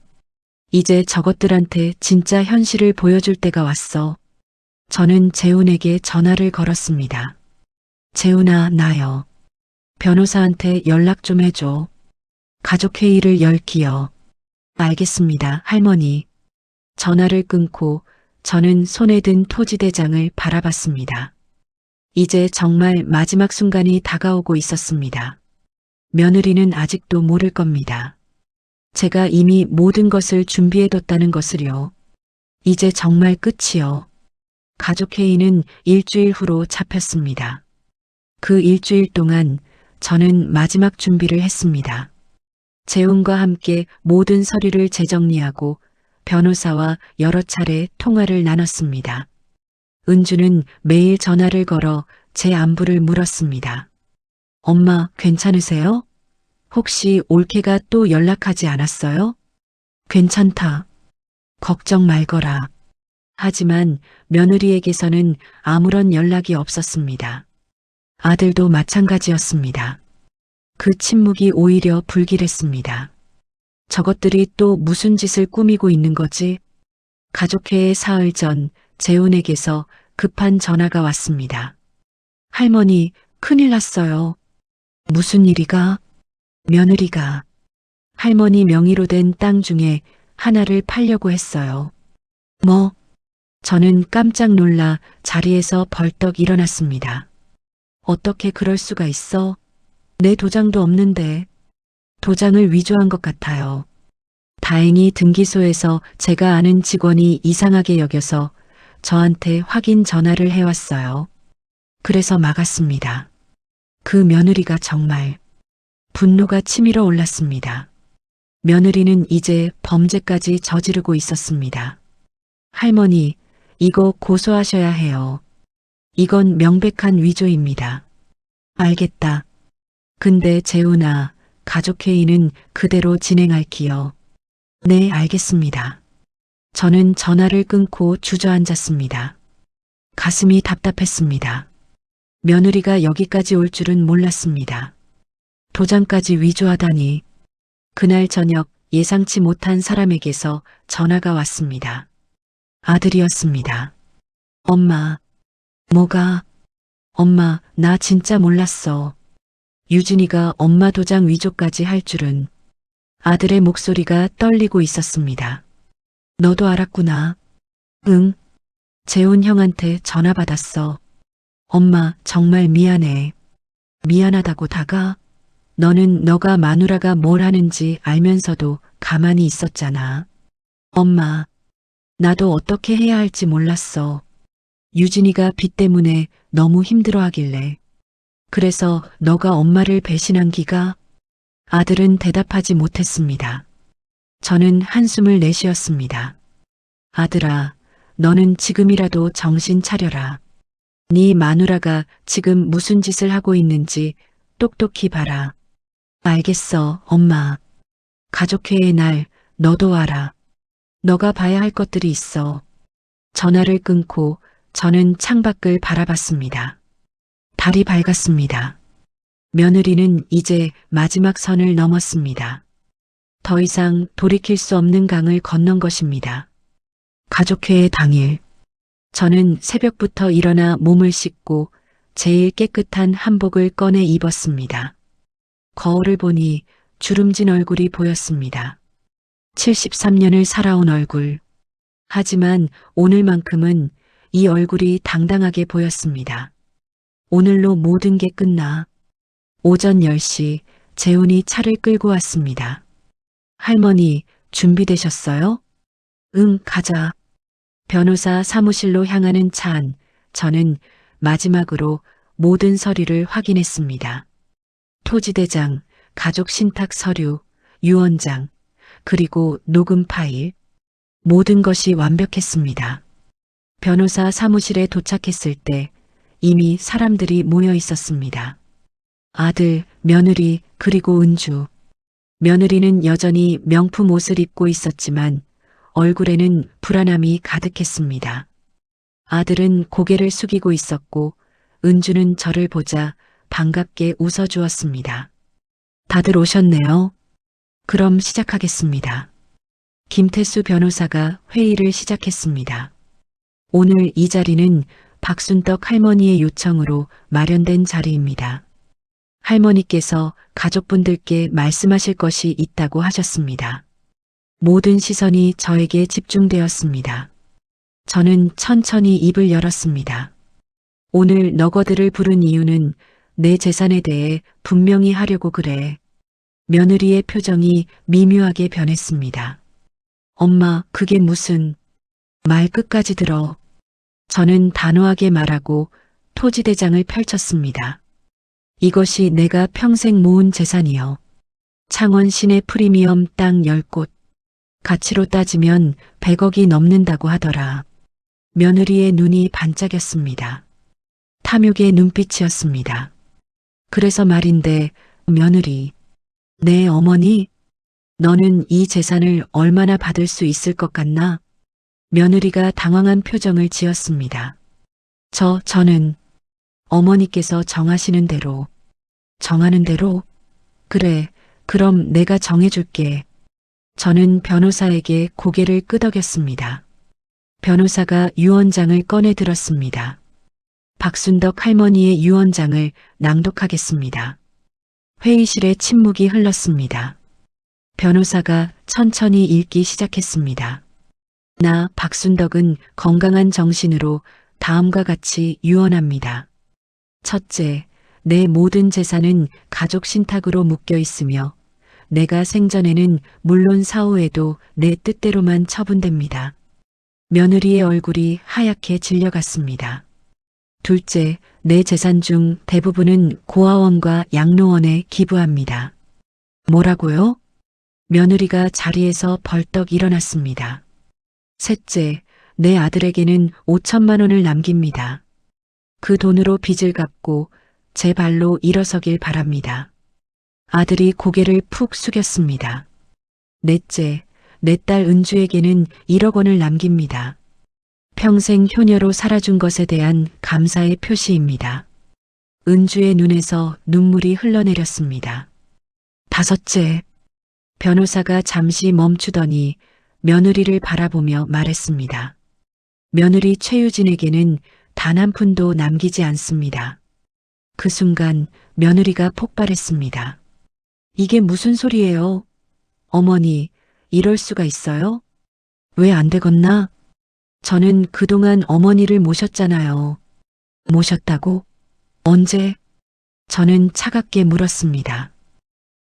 이제 저것들한테 진짜 현실을 보여줄 때가 왔어. 저는 재훈에게 전화를 걸었습니다. 재훈아, 나요. 변호사한테 연락 좀 해줘. 가족회의를 열 기여. 알겠습니다, 할머니. 전화를 끊고 저는 손에 든 토지대장을 바라봤습니다. 이제 정말 마지막 순간이 다가오고 있었습니다. 며느리는 아직도 모를 겁니다. 제가 이미 모든 것을 준비해뒀다는 것을요. 이제 정말 끝이요. 가족회의는 일주일 후로 잡혔습니다. 그 일주일 동안 저는 마지막 준비를 했습니다. 재훈과 함께 모든 서류를 재정리하고 변호사와 여러 차례 통화를 나눴습니다. 은주는 매일 전화를 걸어 제 안부를 물었습니다. 엄마, 괜찮으세요? 혹시 올케가 또 연락하지 않았어요? 괜찮다. 걱정 말거라. 하지만 며느리에게서는 아무런 연락이 없었습니다. 아들도 마찬가지였습니다. 그 침묵이 오히려 불길했습니다. 저것들이 또 무슨 짓을 꾸미고 있는 거지? 가족회의 사흘 전 재훈에게서 급한 전화가 왔습니다. 할머니, 큰일 났어요. 무슨 일이가? 며느리가 할머니 명의로 된 땅 중에 하나를 팔려고 했어요. 뭐? 저는 깜짝 놀라 자리에서 벌떡 일어났습니다. 어떻게 그럴 수가 있어? 내 도장도 없는데. 도장을 위조한 것 같아요. 다행히 등기소에서 제가 아는 직원이 이상하게 여겨서 저한테 확인 전화를 해왔어요. 그래서 막았습니다. 그 며느리가 정말 분노가 치밀어 올랐습니다. 며느리는 이제 범죄까지 저지르고 있었습니다. 할머니, 이거 고소하셔야 해요. 이건 명백한 위조입니다. 알겠다. 근데 재훈아, 가족회의는 그대로 진행할기요. 네, 알겠습니다. 저는 전화를 끊고 주저앉았습니다. 가슴이 답답했습니다. 며느리가 여기까지 올 줄은 몰랐습니다. 도장까지 위조하다니. 그날 저녁 예상치 못한 사람에게서 전화가 왔습니다. 아들이었습니다. 엄마, 뭐가? 엄마, 나 진짜 몰랐어. 유진이가 엄마 도장 위조까지 할 줄은. 아들의 목소리가 떨리고 있었습니다. 너도 알았구나. 응. 재훈 형한테 전화 받았어. 엄마, 정말 미안해. 미안하다고 다가? 너는 너가 마누라가 뭘 하는지 알면서도 가만히 있었잖아. 엄마, 나도 어떻게 해야 할지 몰랐어. 유진이가 빚 때문에 너무 힘들어하길래. 그래서 너가 엄마를 배신한 기가? 아들은 대답하지 못했습니다. 저는 한숨을 내쉬었습니다. 아들아, 너는 지금이라도 정신 차려라. 네 마누라가 지금 무슨 짓을 하고 있는지 똑똑히 봐라. 알겠어, 엄마. 가족회의 날 너도 알아. 너가 봐야 할 것들이 있어. 전화를 끊고 저는 창밖을 바라봤습니다. 달이 밝았습니다. 며느리는 이제 마지막 선을 넘었습니다. 더 이상 돌이킬 수 없는 강을 건넌 것입니다. 가족회의 당일, 저는 새벽부터 일어나 몸을 씻고 제일 깨끗한 한복을 꺼내 입었습니다. 거울을 보니 주름진 얼굴이 보였습니다. 73년을 살아온 얼굴. 하지만 오늘만큼은 이 얼굴이 당당하게 보였습니다. 오늘로 모든 게 끝나. 오전 10시 재훈이 차를 끌고 왔습니다. 할머니, 준비되셨어요? 응, 가자. 변호사 사무실로 향하는 차 안, 저는 마지막으로 모든 서류를 확인했습니다. 토지대장, 가족 신탁 서류, 유언장, 그리고 녹음 파일. 모든 것이 완벽했습니다. 변호사 사무실에 도착했을 때 이미 사람들이 모여 있었습니다. 아들, 며느리, 그리고 은주. 며느리는 여전히 명품 옷을 입고 있었지만 얼굴에는 불안함이 가득했습니다. 아들은 고개를 숙이고 있었고 은주는 저를 보자 반갑게 웃어주었습니다. 다들 오셨네요. 그럼 시작하겠습니다. 김태수 변호사가 회의를 시작했습니다. 오늘 이 자리는 박순덕 할머니의 요청으로 마련된 자리입니다. 할머니께서 가족분들께 말씀하실 것이 있다고 하셨습니다. 모든 시선이 저에게 집중되었습니다. 저는 천천히 입을 열었습니다. 오늘 너거들을 부른 이유는 내 재산에 대해 분명히 하려고 그래. 며느리의 표정이 미묘하게 변했습니다. 엄마, 그게 무슨... 말 끝까지 들어. 저는 단호하게 말하고 토지대장을 펼쳤습니다. 이것이 내가 평생 모은 재산이요. 창원 시내 프리미엄 땅 10곳. 가치로 따지면 100억이 넘는다고 하더라. 며느리의 눈이 반짝였습니다. 탐욕의 눈빛이었습니다. 그래서 말인데, 며느리, 내 어머니, 너는 이 재산을 얼마나 받을 수 있을 것 같나? 며느리가 당황한 표정을 지었습니다. 저는 어머니께서 정하시는 대로, 정하는 대로? 그래, 그럼 내가 정해줄게. 저는 변호사에게 고개를 끄덕였습니다. 변호사가 유언장을 꺼내 들었습니다. 박순덕 할머니의 유언장을 낭독하겠습니다. 회의실에 침묵이 흘렀습니다. 변호사가 천천히 읽기 시작했습니다. 나 박순덕은 건강한 정신으로 다음과 같이 유언합니다. 첫째, 내 모든 재산은 가족 신탁으로 묶여 있으며 내가 생전에는 물론 사후에도 내 뜻대로만 처분됩니다. 며느리의 얼굴이 하얗게 질려갔습니다. 둘째, 내 재산 중 대부분은 고아원과 양로원에 기부합니다. 뭐라고요? 며느리가 자리에서 벌떡 일어났습니다. 셋째, 내 아들에게는 5천만 원을 남깁니다. 그 돈으로 빚을 갚고 제 발로 일어서길 바랍니다. 아들이 고개를 푹 숙였습니다. 넷째, 내 딸 은주에게는 1억 원을 남깁니다. 평생 효녀로 살아준 것에 대한 감사의 표시입니다. 은주의 눈에서 눈물이 흘러내렸습니다. 다섯째, 변호사가 잠시 멈추더니 며느리를 바라보며 말했습니다. 며느리 최유진에게는 단 한 푼도 남기지 않습니다. 그 순간 며느리가 폭발했습니다. 이게 무슨 소리예요? 어머니, 이럴 수가 있어요? 왜 안 되겠나? 저는 그동안 어머니를 모셨잖아요. 모셨다고? 언제? 저는 차갑게 물었습니다.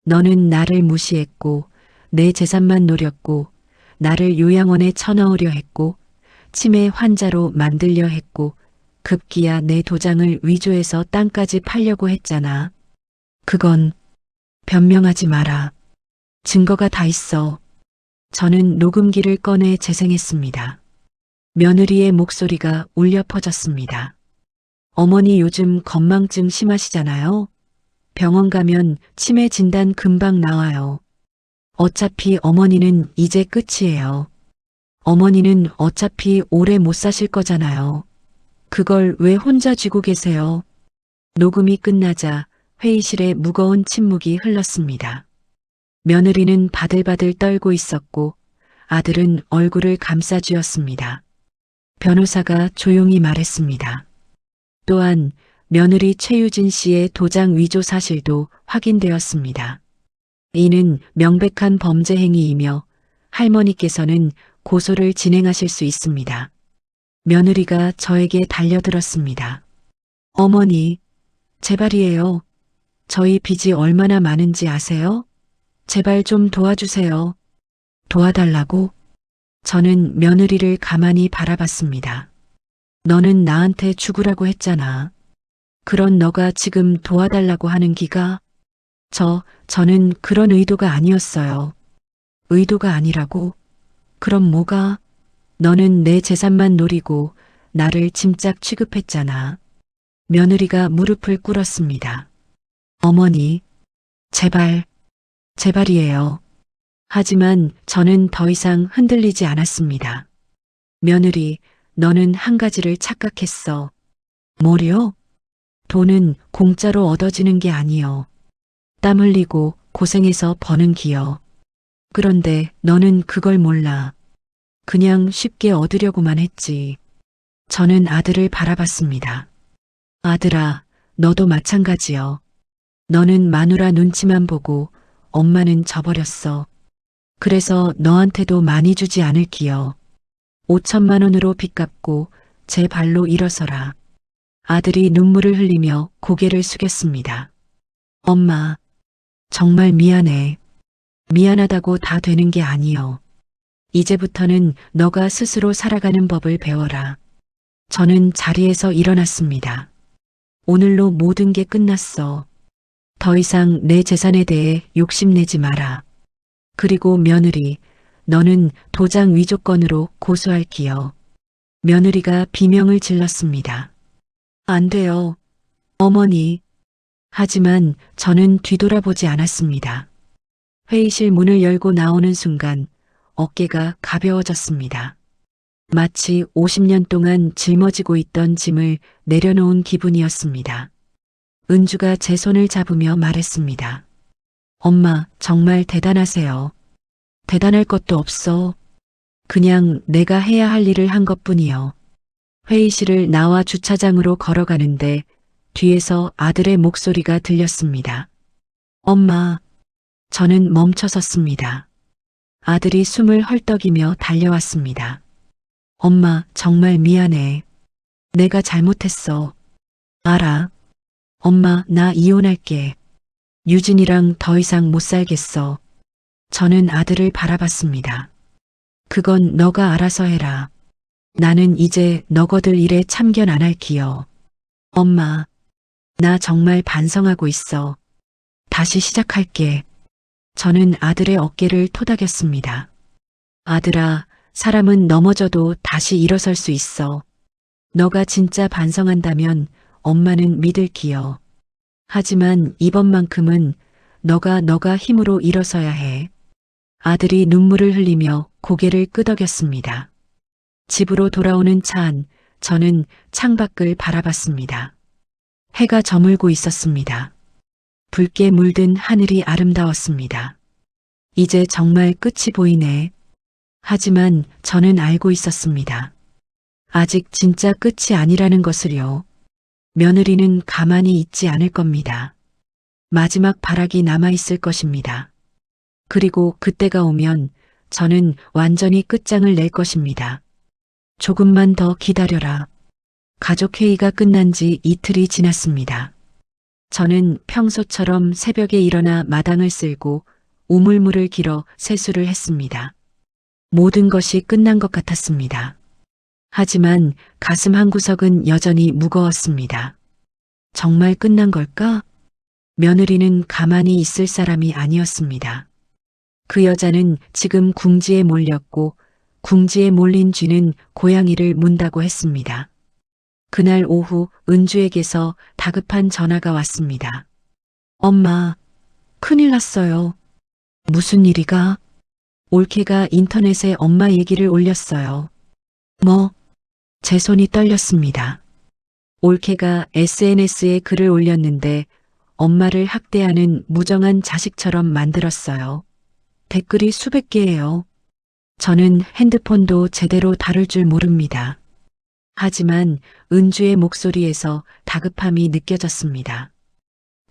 너는 나를 무시했고, 내 재산만 노렸고, 나를 요양원에 쳐넣으려 했고, 치매 환자로 만들려 했고, 급기야 내 도장을 위조해서 땅까지 팔려고 했잖아. 그건 변명하지 마라. 증거가 다 있어. 저는 녹음기를 꺼내 재생했습니다. 며느리의 목소리가 울려 퍼졌습니다. 어머니 요즘 건망증 심하시잖아요. 병원 가면 치매 진단 금방 나와요. 어차피 어머니는 이제 끝이에요. 어머니는 어차피 오래 못 사실 거잖아요. 그걸 왜 혼자 쥐고 계세요? 녹음이 끝나자 회의실에 무거운 침묵이 흘렀습니다. 며느리는 바들바들 떨고 있었고 아들은 얼굴을 감싸쥐었습니다. 변호사가 조용히 말했습니다. 또한 며느리 최유진 씨의 도장 위조 사실도 확인되었습니다. 이는 명백한 범죄 행위이며 할머니께서는 고소를 진행하실 수 있습니다. 며느리가 저에게 달려들었습니다. 어머니, 제발이에요. 저희 빚이 얼마나 많은지 아세요? 제발 좀 도와주세요. 도와달라고? 저는 며느리를 가만히 바라봤습니다. 너는 나한테 죽으라고 했잖아. 그런 너가 지금 도와달라고 하는 기가? 저는 그런 의도가 아니었어요. 의도가 아니라고? 그럼 뭐가? 너는 내 재산만 노리고 나를 짐짝 취급했잖아. 며느리가 무릎을 꿇었습니다. 어머니, 제발이에요. 하지만 저는 더 이상 흔들리지 않았습니다. 며느리, 너는 한 가지를 착각했어. 뭐요? 돈은 공짜로 얻어지는 게 아니여. 땀 흘리고 고생해서 버는 기여. 그런데 너는 그걸 몰라. 그냥 쉽게 얻으려고만 했지. 저는 아들을 바라봤습니다. 아들아, 너도 마찬가지여. 너는 마누라 눈치만 보고 엄마는 져버렸어. 그래서 너한테도 많이 주지 않을기여. 5천만 원으로 빚 갚고 제 발로 일어서라. 아들이 눈물을 흘리며 고개를 숙였습니다. 엄마, 정말 미안해. 미안하다고 다 되는 게 아니여. 이제부터는 너가 스스로 살아가는 법을 배워라. 저는 자리에서 일어났습니다. 오늘로 모든 게 끝났어. 더 이상 내 재산에 대해 욕심내지 마라. 그리고 며느리, 너는 도장 위조 건으로 고소할기여. 며느리가 비명을 질렀습니다. 안 돼요. 어머니. 하지만 저는 뒤돌아보지 않았습니다. 회의실 문을 열고 나오는 순간 어깨가 가벼워졌습니다. 마치 50년 동안 짊어지고 있던 짐을 내려놓은 기분이었습니다. 은주가 제 손을 잡으며 말했습니다. 엄마, 정말 대단하세요. 대단할 것도 없어. 그냥 내가 해야 할 일을 한 것뿐이요. 회의실을 나와 주차장으로 걸어가는데 뒤에서 아들의 목소리가 들렸습니다. 엄마. 저는 멈춰섰습니다. 아들이 숨을 헐떡이며 달려왔습니다. 엄마, 정말 미안해. 내가 잘못했어. 알아. 엄마, 나 이혼할게. 유진이랑 더 이상 못 살겠어. 저는 아들을 바라봤습니다. 그건 너가 알아서 해라. 나는 이제 너거들 일에 참견 안 할기여. 엄마, 나 정말 반성하고 있어. 다시 시작할게. 저는 아들의 어깨를 토닥였습니다. 아들아, 사람은 넘어져도 다시 일어설 수 있어. 너가 진짜 반성한다면 엄마는 믿을기여. 하지만 이번만큼은 너가 힘으로 일어서야 해. 아들이 눈물을 흘리며 고개를 끄덕였습니다. 집으로 돌아오는 차 안, 저는 창밖을 바라봤습니다. 해가 저물고 있었습니다. 붉게 물든 하늘이 아름다웠습니다. 이제 정말 끝이 보이네. 하지만 저는 알고 있었습니다. 아직 진짜 끝이 아니라는 것을요. 며느리는 가만히 있지 않을 겁니다. 마지막 발악이 남아있을 것입니다. 그리고 그때가 오면 저는 완전히 끝장을 낼 것입니다. 조금만 더 기다려라. 가족회의가 끝난 지 이틀이 지났습니다. 저는 평소처럼 새벽에 일어나 마당을 쓸고 우물물을 길어 세수를 했습니다. 모든 것이 끝난 것 같았습니다. 하지만 가슴 한구석은 여전히 무거웠습니다. 정말 끝난 걸까? 며느리는 가만히 있을 사람이 아니었습니다. 그 여자는 지금 궁지에 몰렸고 궁지에 몰린 쥐는 고양이를 문다고 했습니다. 그날 오후 은주에게서 다급한 전화가 왔습니다. 엄마, 큰일 났어요. 무슨 일이가? 올케가 인터넷에 엄마 얘기를 올렸어요. 뭐? 제 손이 떨렸습니다. 올케가 SNS에 글을 올렸는데 엄마를 학대하는 무정한 자식처럼 만들었어요. 댓글이 수백 개예요. 저는 핸드폰도 제대로 다룰 줄 모릅니다. 하지만 은주의 목소리에서 다급함이 느껴졌습니다.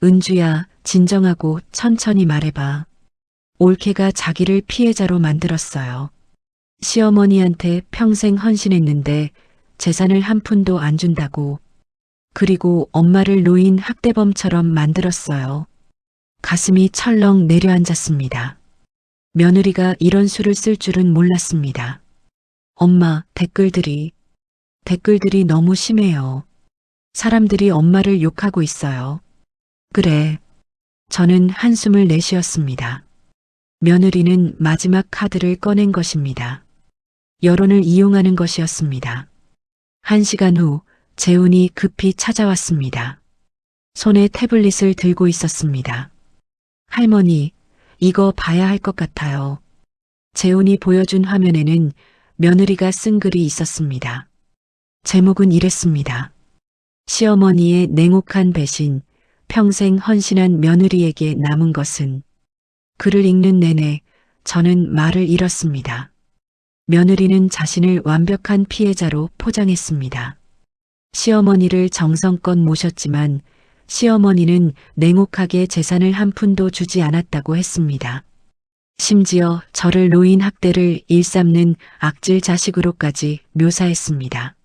은주야, 진정하고 천천히 말해봐. 올케가 자기를 피해자로 만들었어요. 시어머니한테 평생 헌신했는데 재산을 한 푼도 안 준다고. 그리고 엄마를 노인 학대범처럼 만들었어요. 가슴이 철렁 내려앉았습니다. 며느리가 이런 수를 쓸 줄은 몰랐습니다. 엄마, 댓글들이 너무 심해요. 사람들이 엄마를 욕하고 있어요. 그래. 저는 한숨을 내쉬었습니다. 며느리는 마지막 카드를 꺼낸 것입니다. 여론을 이용하는 것이었습니다. 1시간 후 재훈이 급히 찾아왔습니다. 손에 태블릿을 들고 있었습니다. 할머니, 이거 봐야 할 것 같아요. 재훈이 보여준 화면에는 며느리가 쓴 글이 있었습니다. 제목은 이랬습니다. 시어머니의 냉혹한 배신, 평생 헌신한 며느리에게 남은 것은. 글을 읽는 내내 저는 말을 잃었습니다. 며느리는 자신을 완벽한 피해자로 포장했습니다. 시어머니를 정성껏 모셨지만 시어머니는 냉혹하게 재산을 한 푼도 주지 않았다고 했습니다. 심지어 저를 노인 학대를 일삼는 악질 자식으로까지 묘사했습니다.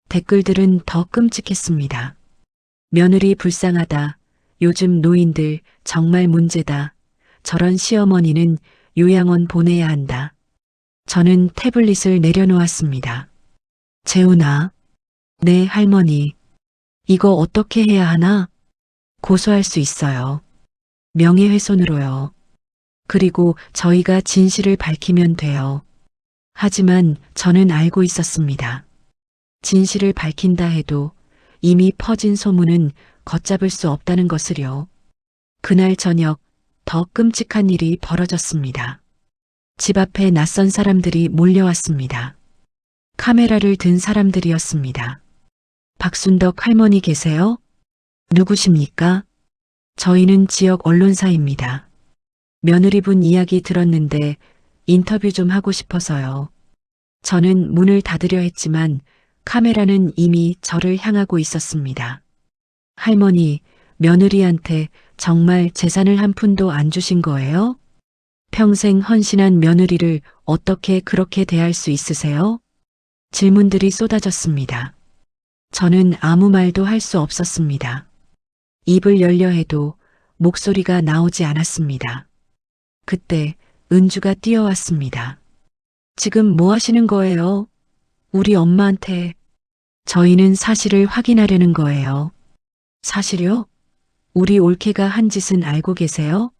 댓글들은 더 끔찍했습니다. 며느리 불쌍하다. 요즘 노인들 정말 문제다. 저런 시어머니는 요양원 보내야 한다. 저는 태블릿을 내려놓았습니다. 재훈아. 네, 할머니. 이거 어떻게 해야 하나? 고소할 수 있어요. 명예훼손으로요. 그리고 저희가 진실을 밝히면 돼요. 하지만 저는 알고 있었습니다. 진실을 밝힌다 해도 이미 퍼진 소문은 걷잡을 수 없다는 것을요. 그날 저녁 더 끔찍한 일이 벌어졌습니다. 집 앞에 낯선 사람들이 몰려왔습니다. 카메라를 든 사람들이었습니다. 박순덕 할머니 계세요? 누구십니까? 저희는 지역 언론사입니다. 며느리분 이야기 들었는데 인터뷰 좀 하고 싶어서요. 저는 문을 닫으려 했지만 카메라는 이미 저를 향하고 있었습니다. 할머니, 며느리한테 정말 재산을 한 푼도 안 주신 거예요? 평생 헌신한 며느리를 어떻게 그렇게 대할 수 있으세요? 질문들이 쏟아졌습니다. 저는 아무 말도 할 수 없었습니다. 입을 열려 해도 목소리가 나오지 않았습니다. 그때 은주가 뛰어왔습니다. 지금 뭐 하시는 거예요? 우리 엄마한테. 저희는 사실을 확인하려는 거예요. 사실요? 우리 올케가 한 짓은 알고 계세요?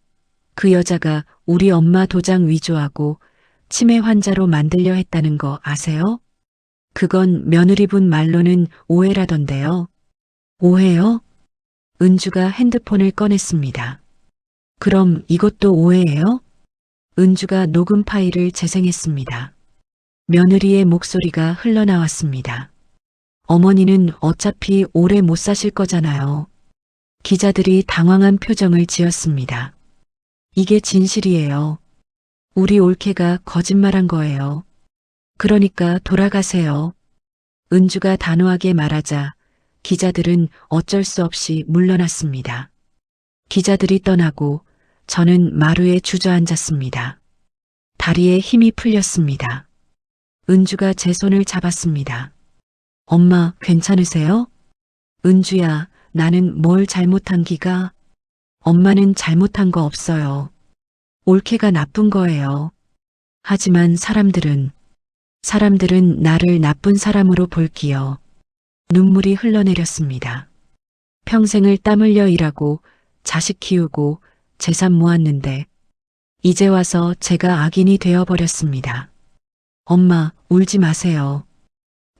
그 여자가 우리 엄마 도장 위조하고 치매 환자로 만들려 했다는 거 아세요? 그건 며느리분 말로는 오해라던데요. 오해요? 은주가 핸드폰을 꺼냈습니다. 그럼 이것도 오해예요? 은주가 녹음 파일을 재생했습니다. 며느리의 목소리가 흘러나왔습니다. 어머니는 어차피 오래 못 사실 거잖아요. 기자들이 당황한 표정을 지었습니다. 이게 진실이에요. 우리 올케가 거짓말한 거예요. 그러니까 돌아가세요. 은주가 단호하게 말하자 기자들은 어쩔 수 없이 물러났습니다. 기자들이 떠나고 저는 마루에 주저앉았습니다. 다리에 힘이 풀렸습니다. 은주가 제 손을 잡았습니다. 엄마, 괜찮으세요? 은주야, 나는 뭘 잘못한 기가? 엄마는 잘못한 거 없어요. 올케가 나쁜 거예요. 하지만 사람들은 나를 나쁜 사람으로 볼기요. 눈물이 흘러내렸습니다. 평생을 땀 흘려 일하고 자식 키우고 재산 모았는데 이제 와서 제가 악인이 되어버렸습니다. 엄마, 울지 마세요.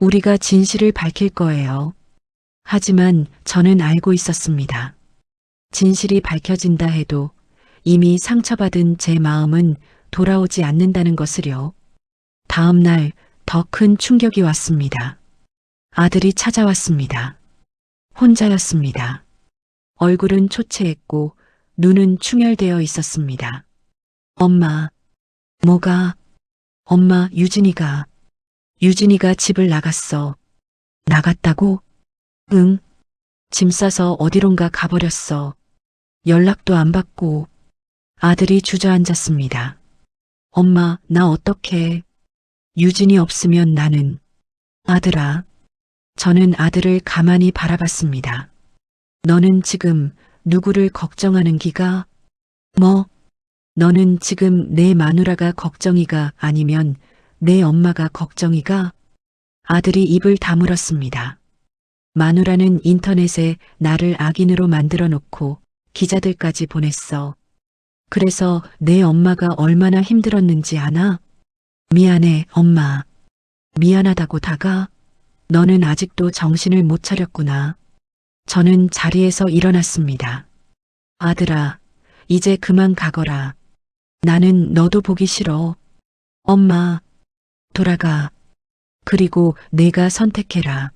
우리가 진실을 밝힐 거예요. 하지만 저는 알고 있었습니다. 진실이 밝혀진다 해도 이미 상처받은 제 마음은 돌아오지 않는다는 것을요. 다음 날 더 큰 충격이 왔습니다. 아들이 찾아왔습니다. 혼자였습니다. 얼굴은 초췌했고 눈은 충혈되어 있었습니다. 엄마, 뭐가? 엄마, 유진이가 집을 나갔어. 나갔다고? 응. 짐 싸서 어디론가 가버렸어. 연락도 안 받고. 아들이 주저앉았습니다. 엄마, 나 어떡해. 유진이 없으면 나는. 아들아. 저는 아들을 가만히 바라봤습니다. 너는 지금 누구를 걱정하는 기가? 뭐? 너는 지금 내 마누라가 걱정이가 아니면 내 엄마가 걱정이가? 아들이 입을 다물었습니다. 마누라는 인터넷에 나를 악인으로 만들어 놓고 기자들까지 보냈어. 그래서 내 엄마가 얼마나 힘들었는지 아나? 미안해, 엄마. 미안하다고 다가? 너는 아직도 정신을 못 차렸구나. 저는 자리에서 일어났습니다. 아들아, 이제 그만 가거라. 나는 너도 보기 싫어. 엄마, 돌아가. 그리고 내가 선택해라.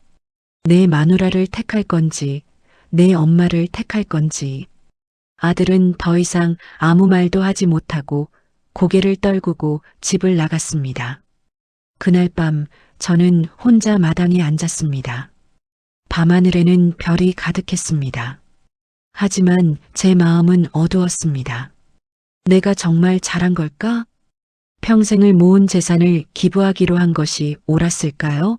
내 마누라를 택할 건지, 내 엄마를 택할 건지. 아들은 더 이상 아무 말도 하지 못하고 고개를 떨구고 집을 나갔습니다. 그날 밤 저는 혼자 마당에 앉았습니다. 밤하늘에는 별이 가득했습니다. 하지만 제 마음은 어두웠습니다. 내가 정말 잘한 걸까? 평생을 모은 재산을 기부하기로 한 것이 옳았을까요?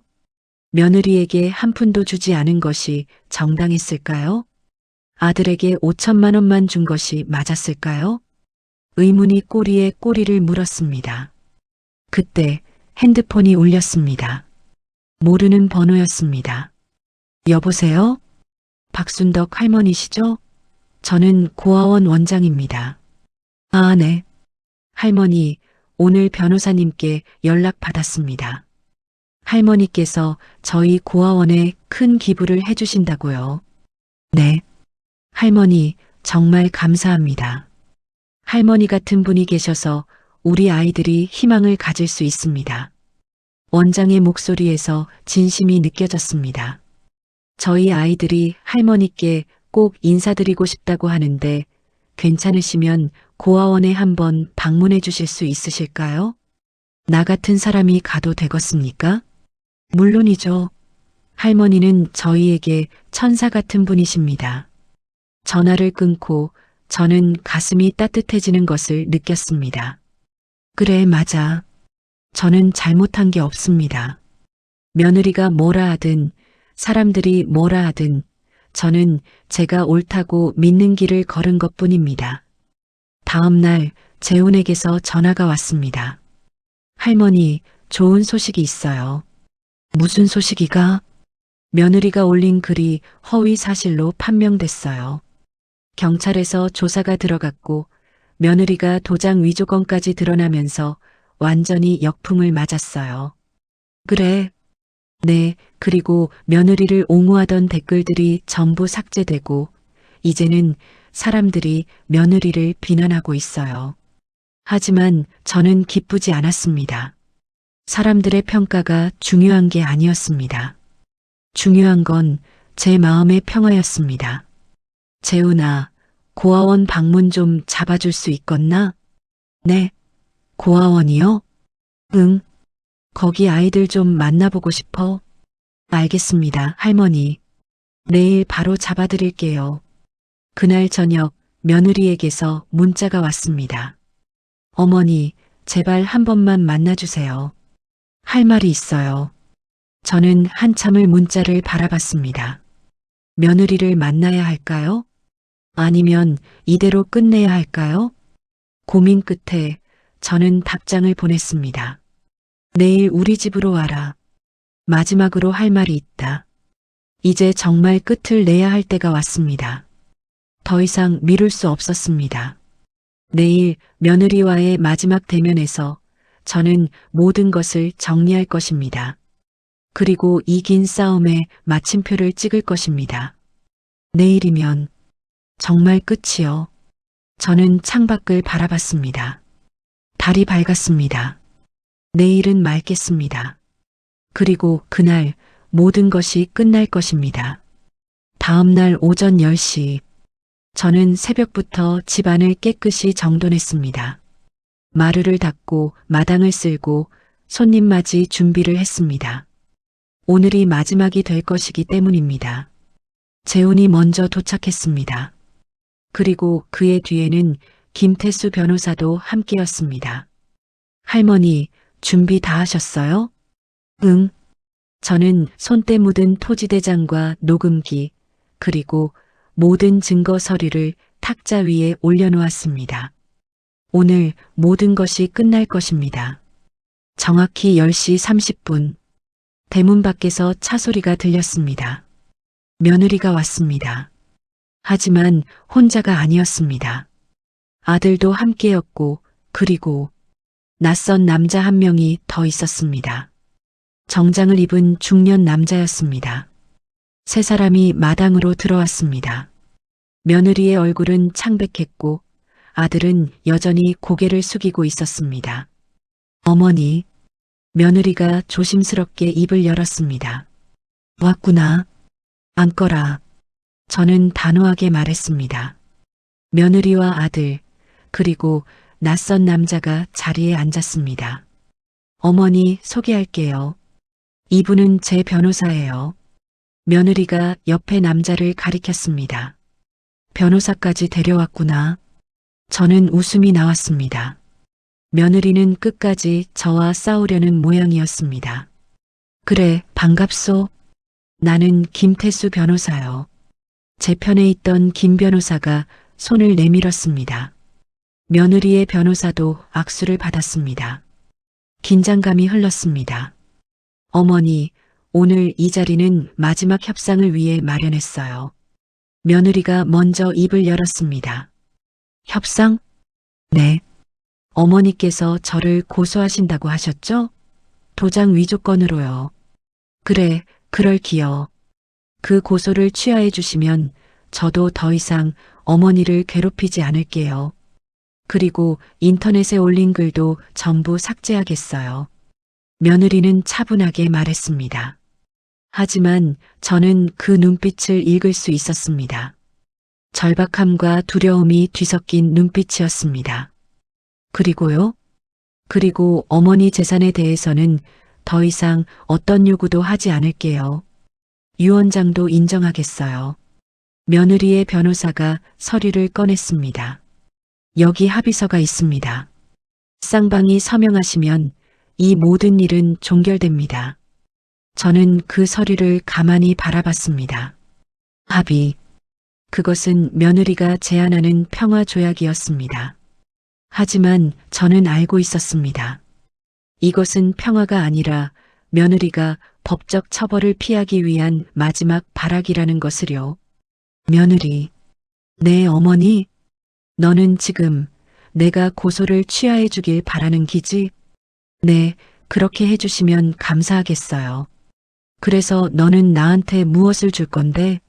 며느리에게 한 푼도 주지 않은 것이 정당했을까요? 아들에게 5천만 원만 준 것이 맞았을까요? 의문이 꼬리에 꼬리를 물었습니다. 그때 핸드폰이 울렸습니다. 모르는 번호였습니다. 여보세요? 박순덕 할머니시죠? 저는 고아원 원장입니다. 아, 네. 할머니, 오늘 변호사님께 연락 받았습니다. 할머니께서 저희 고아원에 큰 기부를 해주신다고요. 네. 할머니, 정말 감사합니다. 할머니 같은 분이 계셔서 우리 아이들이 희망을 가질 수 있습니다. 원장의 목소리에서 진심이 느껴졌습니다. 저희 아이들이 할머니께 꼭 인사드리고 싶다고 하는데 괜찮으시면 고아원에 한번 방문해 주실 수 있으실까요? 나 같은 사람이 가도 되겠습니까? 물론이죠. 할머니는 저희에게 천사 같은 분이십니다. 전화를 끊고 저는 가슴이 따뜻해지는 것을 느꼈습니다. 그래, 맞아. 저는 잘못한 게 없습니다. 며느리가 뭐라 하든 사람들이 뭐라 하든 저는 제가 옳다고 믿는 길을 걸은 것뿐입니다. 다음 날 재훈에게서 전화가 왔습니다. 할머니, 좋은 소식이 있어요. 무슨 소식이가? 며느리가 올린 글이 허위 사실로 판명됐어요. 경찰에서 조사가 들어갔고 며느리가 도장 위조 건까지 드러나면서 완전히 역풍을 맞았어요. 그래. 네, 그리고 며느리를 옹호하던 댓글들이 전부 삭제되고 이제는 사람들이 며느리를 비난하고 있어요. 하지만 저는 기쁘지 않았습니다. 사람들의 평가가 중요한 게 아니었습니다. 중요한 건 제 마음의 평화였습니다. 재훈아, 고아원 방문 좀 잡아줄 수 있겠나? 네. 고아원이요? 응. 거기 아이들 좀 만나보고 싶어. 알겠습니다, 할머니. 내일 바로 잡아드릴게요. 그날 저녁 며느리에게서 문자가 왔습니다. 어머니, 제발 한 번만 만나주세요. 할 말이 있어요. 저는 한참을 문자를 바라봤습니다. 며느리를 만나야 할까요? 아니면 이대로 끝내야 할까요? 고민 끝에 저는 답장을 보냈습니다. 내일 우리 집으로 와라. 마지막으로 할 말이 있다. 이제 정말 끝을 내야 할 때가 왔습니다. 더 이상 미룰 수 없었습니다. 내일 며느리와의 마지막 대면에서 저는 모든 것을 정리할 것입니다. 그리고 이 긴 싸움에 마침표를 찍을 것입니다. 내일이면 정말 끝이요. 저는 창밖을 바라봤습니다. 달이 밝았습니다. 내일은 맑겠습니다. 그리고 그날 모든 것이 끝날 것입니다. 다음 날 오전 10시, 저는 새벽부터 집안을 깨끗이 정돈했습니다. 마루를 닦고 마당을 쓸고 손님 맞이 준비를 했습니다. 오늘이 마지막이 될 것이기 때문입니다. 재훈이 먼저 도착했습니다. 그리고 그의 뒤에는 김태수 변호사도 함께였습니다. 할머니, 준비 다 하셨어요? 응. 저는 손때 묻은 토지대장과 녹음기, 그리고 모든 증거 서류를 탁자 위에 올려놓았습니다. 오늘 모든 것이 끝날 것입니다. 정확히 10시 30분, 대문 밖에서 차 소리가 들렸습니다. 며느리가 왔습니다. 하지만 혼자가 아니었습니다. 아들도 함께였고, 그리고 낯선 남자 한 명이 더 있었습니다. 정장을 입은 중년 남자였습니다. 세 사람이 마당으로 들어왔습니다. 며느리의 얼굴은 창백했고 아들은 여전히 고개를 숙이고 있었습니다. 어머니, 며느리가 조심스럽게 입을 열었습니다. 왔구나. 앉거라. 저는 단호하게 말했습니다. 며느리와 아들, 그리고 낯선 남자가 자리에 앉았습니다. 어머니, 소개할게요. 이분은 제 변호사예요. 며느리가 옆에 남자를 가리켰습니다. 변호사까지 데려왔구나. 저는 웃음이 나왔습니다. 며느리는 끝까지 저와 싸우려는 모양이었습니다. 그래, 반갑소. 나는 김태수 변호사요. 제 편에 있던 김 변호사가 손을 내밀었습니다. 며느리의 변호사도 악수를 받았습니다. 긴장감이 흘렀습니다. 어머니, 오늘 이 자리는 마지막 협상을 위해 마련했어요. 며느리가 먼저 입을 열었습니다. 협상? 네. 어머니께서 저를 고소하신다고 하셨죠? 도장 위조건으로요. 그래, 그럴기요. 그 고소를 취하해 주시면 저도 더 이상 어머니를 괴롭히지 않을게요. 그리고 인터넷에 올린 글도 전부 삭제하겠어요. 며느리는 차분하게 말했습니다. 하지만 저는 그 눈빛을 읽을 수 있었습니다. 절박함과 두려움이 뒤섞인 눈빛이었습니다. 그리고요? 그리고 어머니 재산에 대해서는 더 이상 어떤 요구도 하지 않을게요. 유언장도 인정하겠어요. 며느리의 변호사가 서류를 꺼냈습니다. 여기 합의서가 있습니다. 쌍방이 서명하시면 이 모든 일은 종결됩니다. 저는 그 서류를 가만히 바라봤습니다. 합의. 그것은 며느리가 제안하는 평화조약이었습니다. 하지만 저는 알고 있었습니다. 이것은 평화가 아니라 며느리가 법적 처벌을 피하기 위한 마지막 발악이라는 것을요. 며느리, 내 어머니, 너는 지금 내가 고소를 취하해 주길 바라는 기지? 네, 그렇게 해주시면 감사하겠어요. 그래서 너는 나한테 무엇을 줄 건데?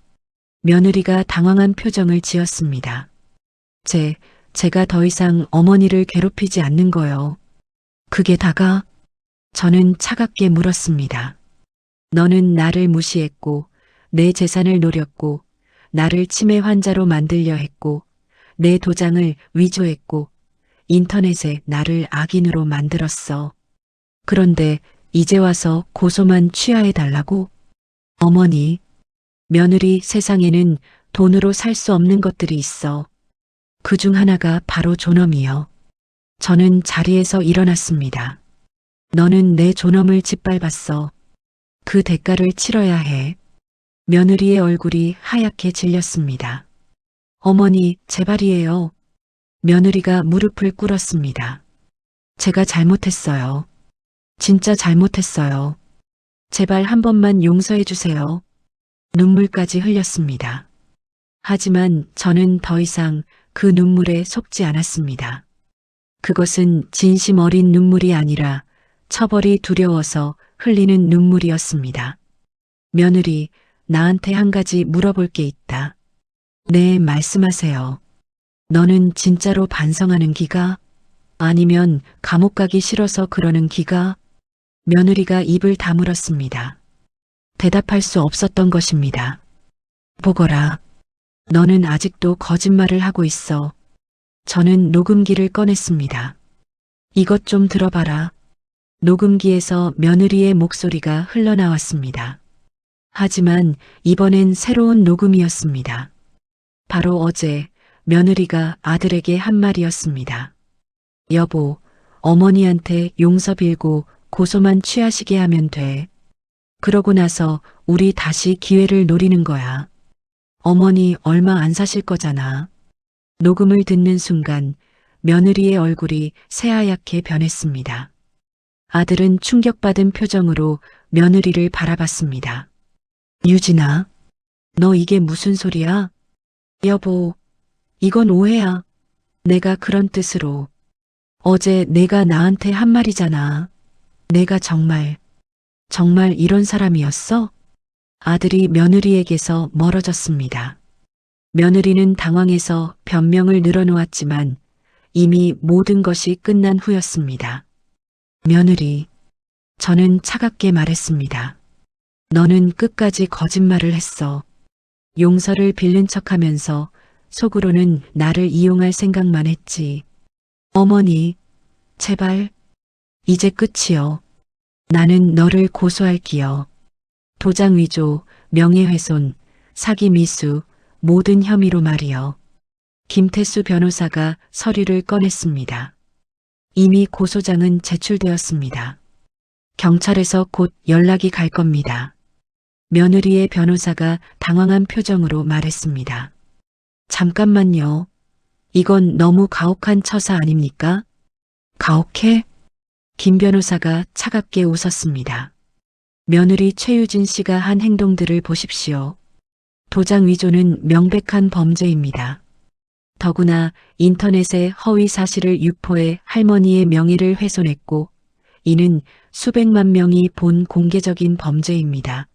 며느리가 당황한 표정을 지었습니다. 제가 더 이상 어머니를 괴롭히지 않는 거요. 그게 다가? 저는 차갑게 물었습니다. 너는 나를 무시했고, 내 재산을 노렸고, 나를 치매 환자로 만들려 했고, 내 도장을 위조했고, 인터넷에 나를 악인으로 만들었어. 그런데 이제 와서 고소만 취하해 달라고? 어머니, 며느리 세상에는 돈으로 살 수 없는 것들이 있어. 그 중 하나가 바로 존엄이요. 저는 자리에서 일어났습니다. 너는 내 존엄을 짓밟았어. 그 대가를 치러야 해. 며느리의 얼굴이 하얗게 질렸습니다. 어머니, 제발이에요. 며느리가 무릎을 꿇었습니다. 제가 잘못했어요. 진짜 잘못했어요. 제발 한 번만 용서해 주세요. 눈물까지 흘렸습니다. 하지만 저는 더 이상 그 눈물에 속지 않았습니다. 그것은 진심 어린 눈물이 아니라 처벌이 두려워서 흘리는 눈물이었습니다. 며느리, 나한테 한 가지 물어볼 게 있다. 네, 말씀하세요. 너는 진짜로 반성하는 기가? 아니면 감옥 가기 싫어서 그러는 기가? 며느리가 입을 다물었습니다. 대답할 수 없었던 것입니다. 보거라. 너는 아직도 거짓말을 하고 있어. 저는 녹음기를 꺼냈습니다. 이것 좀 들어봐라. 녹음기에서 며느리의 목소리가 흘러나왔습니다. 하지만 이번엔 새로운 녹음이었습니다. 바로 어제 며느리가 아들에게 한 말이었습니다. 여보, 어머니한테 용서 빌고 고소만 취하시게 하면 돼. 그러고 나서 우리 다시 기회를 노리는 거야. 어머니 얼마 안 사실 거잖아. 녹음을 듣는 순간 며느리의 얼굴이 새하얗게 변했습니다. 아들은 충격받은 표정으로 며느리를 바라봤습니다. 유진아, 너 이게 무슨 소리야? 여보, 이건 오해야. 내가 그런 뜻으로. 어제 내가 나한테 한 말이잖아. 내가 정말 이런 사람이었어? 아들이 며느리에게서 멀어졌습니다. 며느리는 당황해서 변명을 늘어놓았지만 이미 모든 것이 끝난 후였습니다. 며느리, 저는 차갑게 말했습니다. 너는 끝까지 거짓말을 했어. 용서를 빌린 척하면서 속으로는 나를 이용할 생각만 했지. 어머니, 제발, 이제 끝이요. 나는 너를 고소할기요. 도장 위조, 명예훼손, 사기 미수, 모든 혐의로 말이요. 김태수 변호사가 서류를 꺼냈습니다. 이미 고소장은 제출되었습니다. 경찰에서 곧 연락이 갈 겁니다. 며느리의 변호사가 당황한 표정으로 말했습니다. 잠깐만요. 이건 너무 가혹한 처사 아닙니까? 가혹해? 김 변호사가 차갑게 웃었습니다. 며느리 최유진 씨가 한 행동들을 보십시오. 도장 위조는 명백한 범죄입니다. 더구나 인터넷에 허위 사실을 유포해 할머니의 명예를 훼손했고 이는 수백만 명이 본 공개적인 범죄입니다.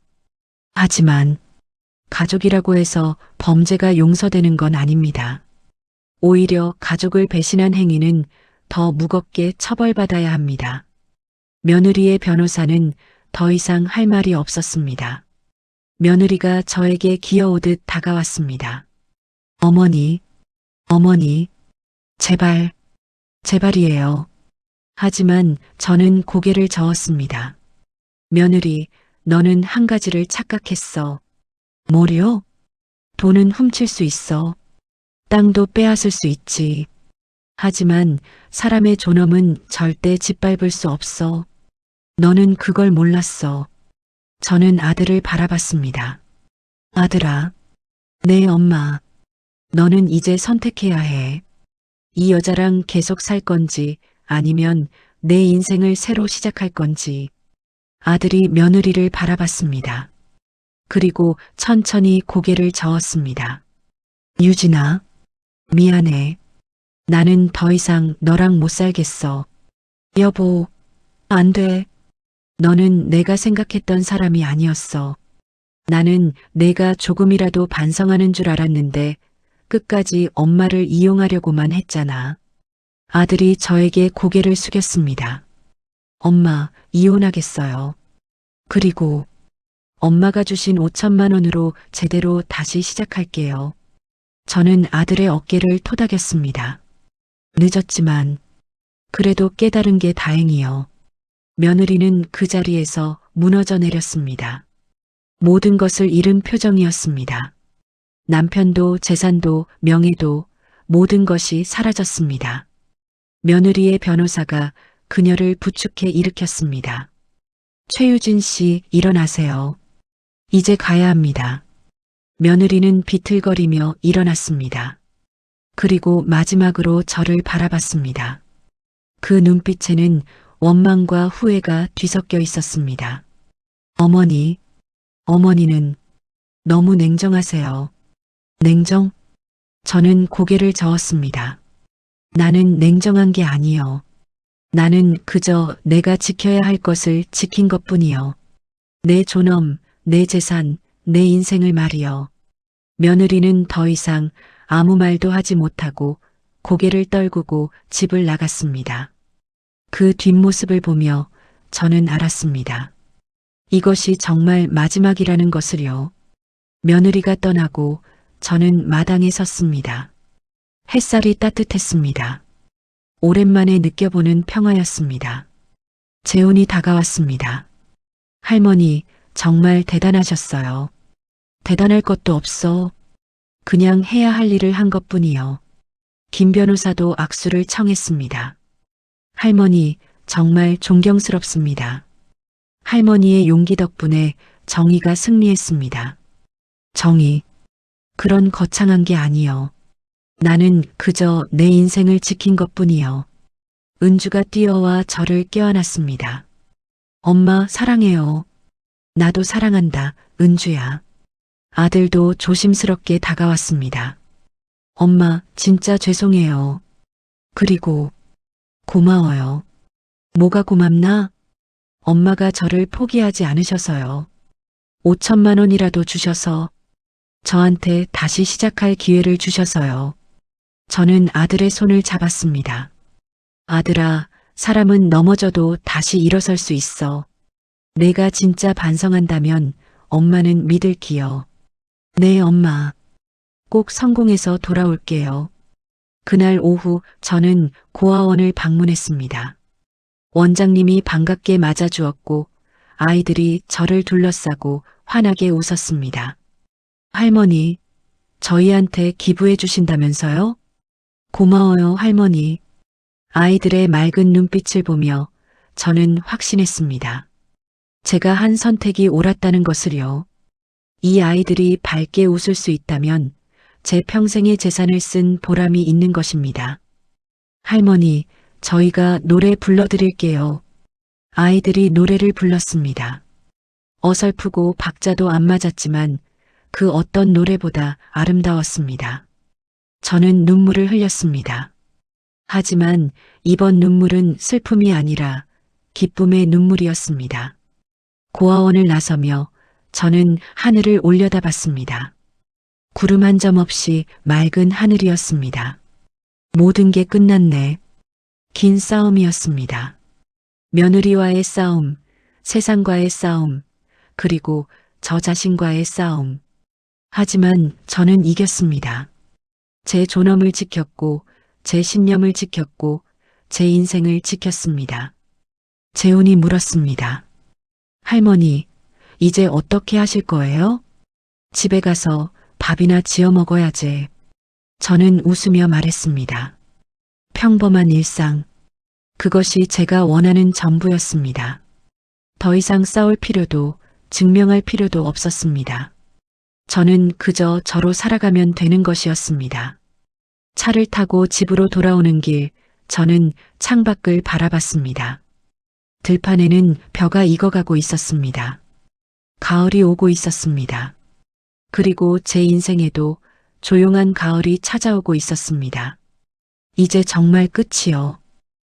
하지만 가족이라고 해서 범죄가 용서되는 건 아닙니다. 오히려 가족을 배신한 행위는 더 무겁게 처벌받아야 합니다. 며느리의 변호사는 더 이상 할 말이 없었습니다. 며느리가 저에게 기어오듯 다가왔습니다. 어머니, 제발, 제발이에요. 하지만 저는 고개를 저었습니다. 며느리, 너는 한 가지를 착각했어. 뭐요? 돈은 훔칠 수 있어. 땅도 빼앗을 수 있지. 하지만 사람의 존엄은 절대 짓밟을 수 없어. 너는 그걸 몰랐어. 저는 아들을 바라봤습니다. 아들아, 내 엄마, 너는 이제 선택해야 해. 이 여자랑 계속 살 건지 아니면 내 인생을 새로 시작할 건지. 아들이 며느리를 바라봤습니다. 그리고 천천히 고개를 저었습니다. 유진아, 미안해. 나는 더 이상 너랑 못 살겠어. 여보, 안 돼. 너는 내가 생각했던 사람이 아니었어. 나는 내가 조금이라도 반성하는 줄 알았는데 끝까지 엄마를 이용하려고만 했잖아. 아들이 저에게 고개를 숙였습니다. 엄마, 이혼하겠어요. 그리고 엄마가 주신 5천만 원으로 제대로 다시 시작할게요. 저는 아들의 어깨를 토닥였습니다. 늦었지만 그래도 깨달은 게 다행이요. 며느리는 그 자리에서 무너져 내렸습니다. 모든 것을 잃은 표정이었습니다. 남편도 재산도 명예도 모든 것이 사라졌습니다. 며느리의 변호사가 그녀를 부축해 일으켰습니다. 최유진 씨, 일어나세요. 이제 가야 합니다. 며느리는 비틀거리며 일어났습니다. 그리고 마지막으로 저를 바라봤습니다. 그 눈빛에는 원망과 후회가 뒤섞여 있었습니다. 어머니는 너무 냉정하세요. 냉정? 저는 고개를 저었습니다. 나는 냉정한 게 아니요. 나는 그저 내가 지켜야 할 것을 지킨 것뿐이요. 내 존엄, 내 재산, 내 인생을 말이요. 며느리는 더 이상 아무 말도 하지 못하고 고개를 떨구고 집을 나갔습니다. 그 뒷모습을 보며 저는 알았습니다. 이것이 정말 마지막이라는 것을요. 며느리가 떠나고 저는 마당에 섰습니다. 햇살이 따뜻했습니다. 오랜만에 느껴보는 평화였습니다. 재혼이 다가왔습니다. 할머니, 정말 대단하셨어요. 대단할 것도 없어. 그냥 해야 할 일을 한 것뿐이요. 김 변호사도 악수를 청했습니다. 할머니, 정말 존경스럽습니다. 할머니의 용기 덕분에 정의가 승리했습니다. 정의. 그런 거창한 게 아니요. 나는 그저 내 인생을 지킨 것뿐이요. 은주가 뛰어와 저를 껴안았습니다. 엄마, 사랑해요. 나도 사랑한다, 은주야. 아들도 조심스럽게 다가왔습니다. 엄마, 진짜 죄송해요. 그리고 고마워요. 뭐가 고맙나? 엄마가 저를 포기하지 않으셔서요. 5천만 원이라도 주셔서 저한테 다시 시작할 기회를 주셔서요. 저는 아들의 손을 잡았습니다. 아들아, 사람은 넘어져도 다시 일어설 수 있어. 내가 진짜 반성한다면 엄마는 믿을기요. 네, 엄마. 꼭 성공해서 돌아올게요. 그날 오후 저는 고아원을 방문했습니다. 원장님이 반갑게 맞아주었고 아이들이 저를 둘러싸고 환하게 웃었습니다. 할머니, 저희한테 기부해 주신다면서요? 고마워요, 할머니. 아이들의 맑은 눈빛을 보며 저는 확신했습니다. 제가 한 선택이 옳았다는 것을요. 이 아이들이 밝게 웃을 수 있다면 제 평생의 재산을 쓴 보람이 있는 것입니다. 할머니, 저희가 노래 불러드릴게요. 아이들이 노래를 불렀습니다. 어설프고 박자도 안 맞았지만 그 어떤 노래보다 아름다웠습니다. 저는 눈물을 흘렸습니다. 하지만 이번 눈물은 슬픔이 아니라 기쁨의 눈물이었습니다. 고아원을 나서며 저는 하늘을 올려다봤습니다. 구름 한 점 없이 맑은 하늘이었습니다. 모든 게 끝났네. 긴 싸움이었습니다. 며느리와의 싸움, 세상과의 싸움, 그리고 저 자신과의 싸움. 하지만 저는 이겼습니다. 제 존엄을 지켰고, 제 신념을 지켰고, 제 인생을 지켰습니다. 재훈이 물었습니다. 할머니, 이제 어떻게 하실 거예요? 집에 가서 밥이나 지어 먹어야지. 저는 웃으며 말했습니다. 평범한 일상. 그것이 제가 원하는 전부였습니다. 더 이상 싸울 필요도 증명할 필요도 없었습니다. 저는 그저 저로 살아가면 되는 것이었습니다. 차를 타고 집으로 돌아오는 길, 저는 창밖을 바라봤습니다. 들판에는 벼가 익어가고 있었습니다. 가을이 오고 있었습니다. 그리고 제 인생에도 조용한 가을이 찾아오고 있었습니다. 이제 정말 끝이요.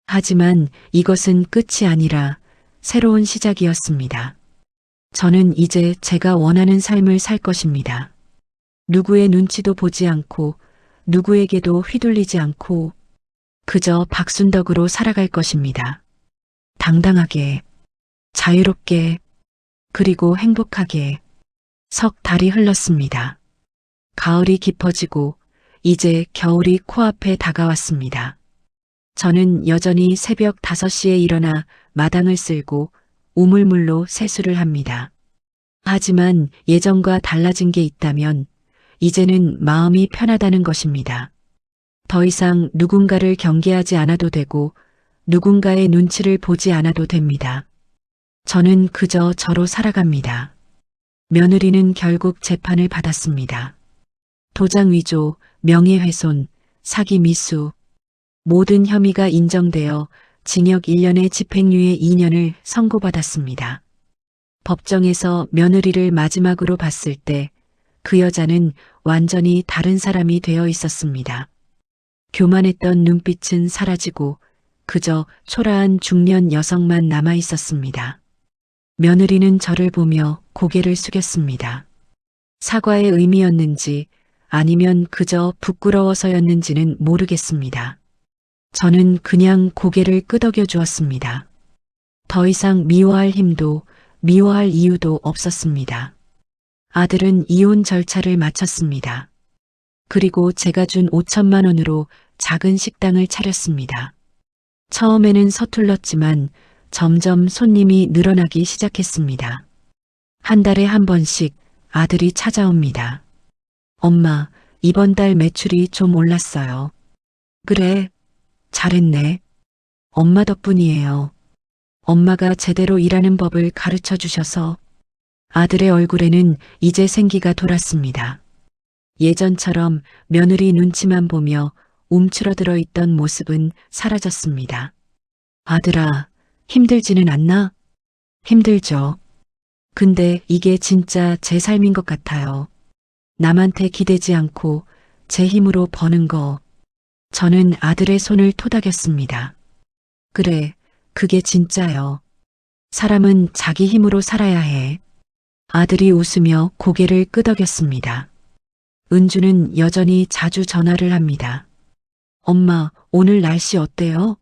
하지만 이것은 끝이 아니라 새로운 시작이었습니다. 저는 이제 제가 원하는 삶을 살 것입니다. 누구의 눈치도 보지 않고 누구에게도 휘둘리지 않고 그저 박순덕으로 살아갈 것입니다. 당당하게, 자유롭게, 그리고 행복하게. 석 달이 흘렀습니다. 가을이 깊어지고 이제 겨울이 코앞에 다가왔습니다. 저는 여전히 새벽 5시에 일어나 마당을 쓸고 우물물로 세수를 합니다. 하지만 예전과 달라진 게 있다면 이제는 마음이 편하다는 것입니다. 더 이상 누군가를 경계하지 않아도 되고 누군가의 눈치를 보지 않아도 됩니다. 저는 그저 저로 살아갑니다. 며느리는 결국 재판을 받았습니다. 도장 위조, 명예훼손, 사기 미수, 모든 혐의가 인정되어 징역 1년에 집행유예 2년을 선고받았습니다. 법정에서 며느리를 마지막으로 봤을 때 그 여자는 완전히 다른 사람이 되어 있었습니다. 교만했던 눈빛은 사라지고 그저 초라한 중년 여성만 남아 있었습니다. 며느리는 저를 보며 고개를 숙였습니다. 사과의 의미였는지 아니면 그저 부끄러워서였는지는 모르겠습니다. 저는 그냥 고개를 끄덕여 주었습니다. 더 이상 미워할 힘도 미워할 이유도 없었습니다. 아들은 이혼 절차를 마쳤습니다. 그리고 제가 준 5천만 원으로 작은 식당을 차렸습니다. 처음에는 서툴렀지만 점점 손님이 늘어나기 시작했습니다. 한 달에 한 번씩 아들이 찾아옵니다. 엄마, 이번 달 매출이 좀 올랐어요. 그래, 잘했네. 엄마 덕분이에요. 엄마가 제대로 일하는 법을 가르쳐 주셔서. 아들의 얼굴에는 이제 생기가 돌았습니다. 예전처럼 며느리 눈치만 보며 움츠러들어 있던 모습은 사라졌습니다. 아들아, 힘들지는 않나? 힘들죠. 근데 이게 진짜 제 삶인 것 같아요. 남한테 기대지 않고 제 힘으로 버는 거. 저는 아들의 손을 토닥였습니다. 그래, 그게 진짜요. 사람은 자기 힘으로 살아야 해. 아들이 웃으며 고개를 끄덕였습니다. 은주는 여전히 자주 전화를 합니다. 엄마, 오늘 날씨 어때요?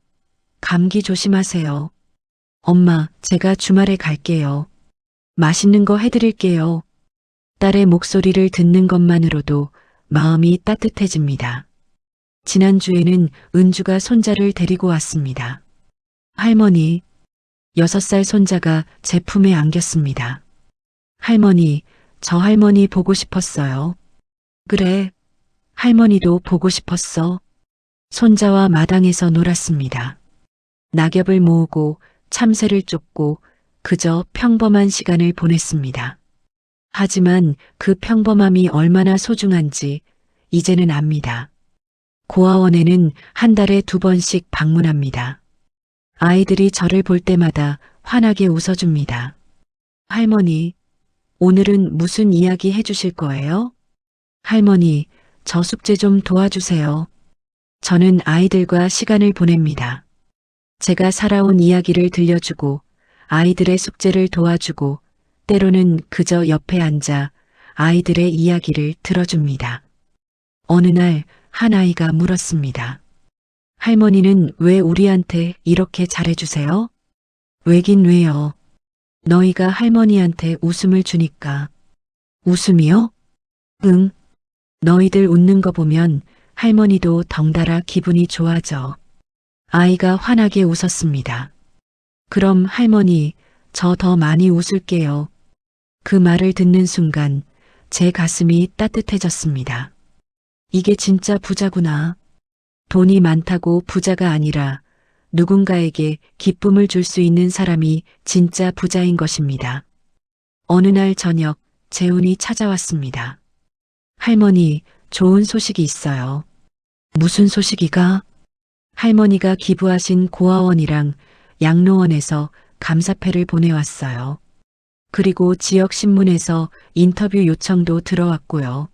감기 조심하세요. 엄마, 제가 주말에 갈게요. 맛있는 거 해드릴게요. 딸의 목소리를 듣는 것만으로도 마음이 따뜻해집니다. 지난주에는 은주가 손자를 데리고 왔습니다. 할머니, 6살 손자가 제 품에 안겼습니다. 할머니, 저 할머니 보고 싶었어요. 그래, 할머니도 보고 싶었어. 손자와 마당에서 놀았습니다. 낙엽을 모으고 참새를 쫓고 그저 평범한 시간을 보냈습니다. 하지만 그 평범함이 얼마나 소중한지 이제는 압니다. 고아원에는 한 달에 2번씩 방문합니다. 아이들이 저를 볼 때마다 환하게 웃어줍니다. 할머니, 오늘은 무슨 이야기 해주실 거예요? 할머니, 저 숙제 좀 도와주세요. 저는 아이들과 시간을 보냅니다. 제가 살아온 이야기를 들려주고 아이들의 숙제를 도와주고 때로는 그저 옆에 앉아 아이들의 이야기를 들어줍니다. 어느 날 한 아이가 물었습니다. 할머니는 왜 우리한테 이렇게 잘해주세요? 왜긴 왜요? 너희가 할머니한테 웃음을 주니까. 웃음이요? 응. 너희들 웃는 거 보면 할머니도 덩달아 기분이 좋아져. 아이가 환하게 웃었습니다. 그럼 할머니, 저 더 많이 웃을게요. 그 말을 듣는 순간 제 가슴이 따뜻해졌습니다. 이게 진짜 부자구나. 돈이 많다고 부자가 아니라 누군가에게 기쁨을 줄 수 있는 사람이 진짜 부자인 것입니다. 어느 날 저녁 재훈이 찾아왔습니다. 할머니, 좋은 소식이 있어요. 무슨 소식이가? 할머니가 기부하신 고아원이랑 양로원에서 감사패를 보내왔어요. 그리고 지역 신문에서 인터뷰 요청도 들어왔고요.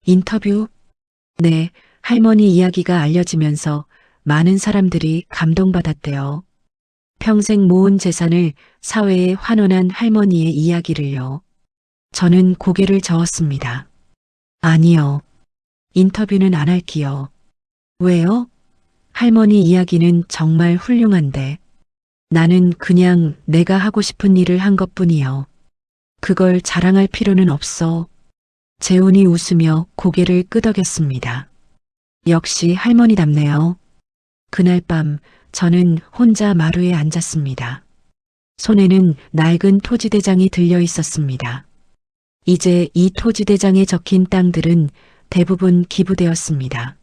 인터뷰? 네, 할머니 이야기가 알려지면서 많은 사람들이 감동받았대요. 평생 모은 재산을 사회에 환원한 할머니의 이야기를요. 저는 고개를 저었습니다. 아니요. 인터뷰는 안 할게요. 왜요? 할머니 이야기는 정말 훌륭한데 나는 그냥 내가 하고 싶은 일을 한 것뿐이요. 그걸 자랑할 필요는 없어. 재훈이 웃으며 고개를 끄덕였습니다. 역시 할머니답네요. 그날 밤 저는 혼자 마루에 앉았습니다. 손에는 낡은 토지대장이 들려 있었습니다. 이제 이 토지대장에 적힌 땅들은 대부분 기부되었습니다.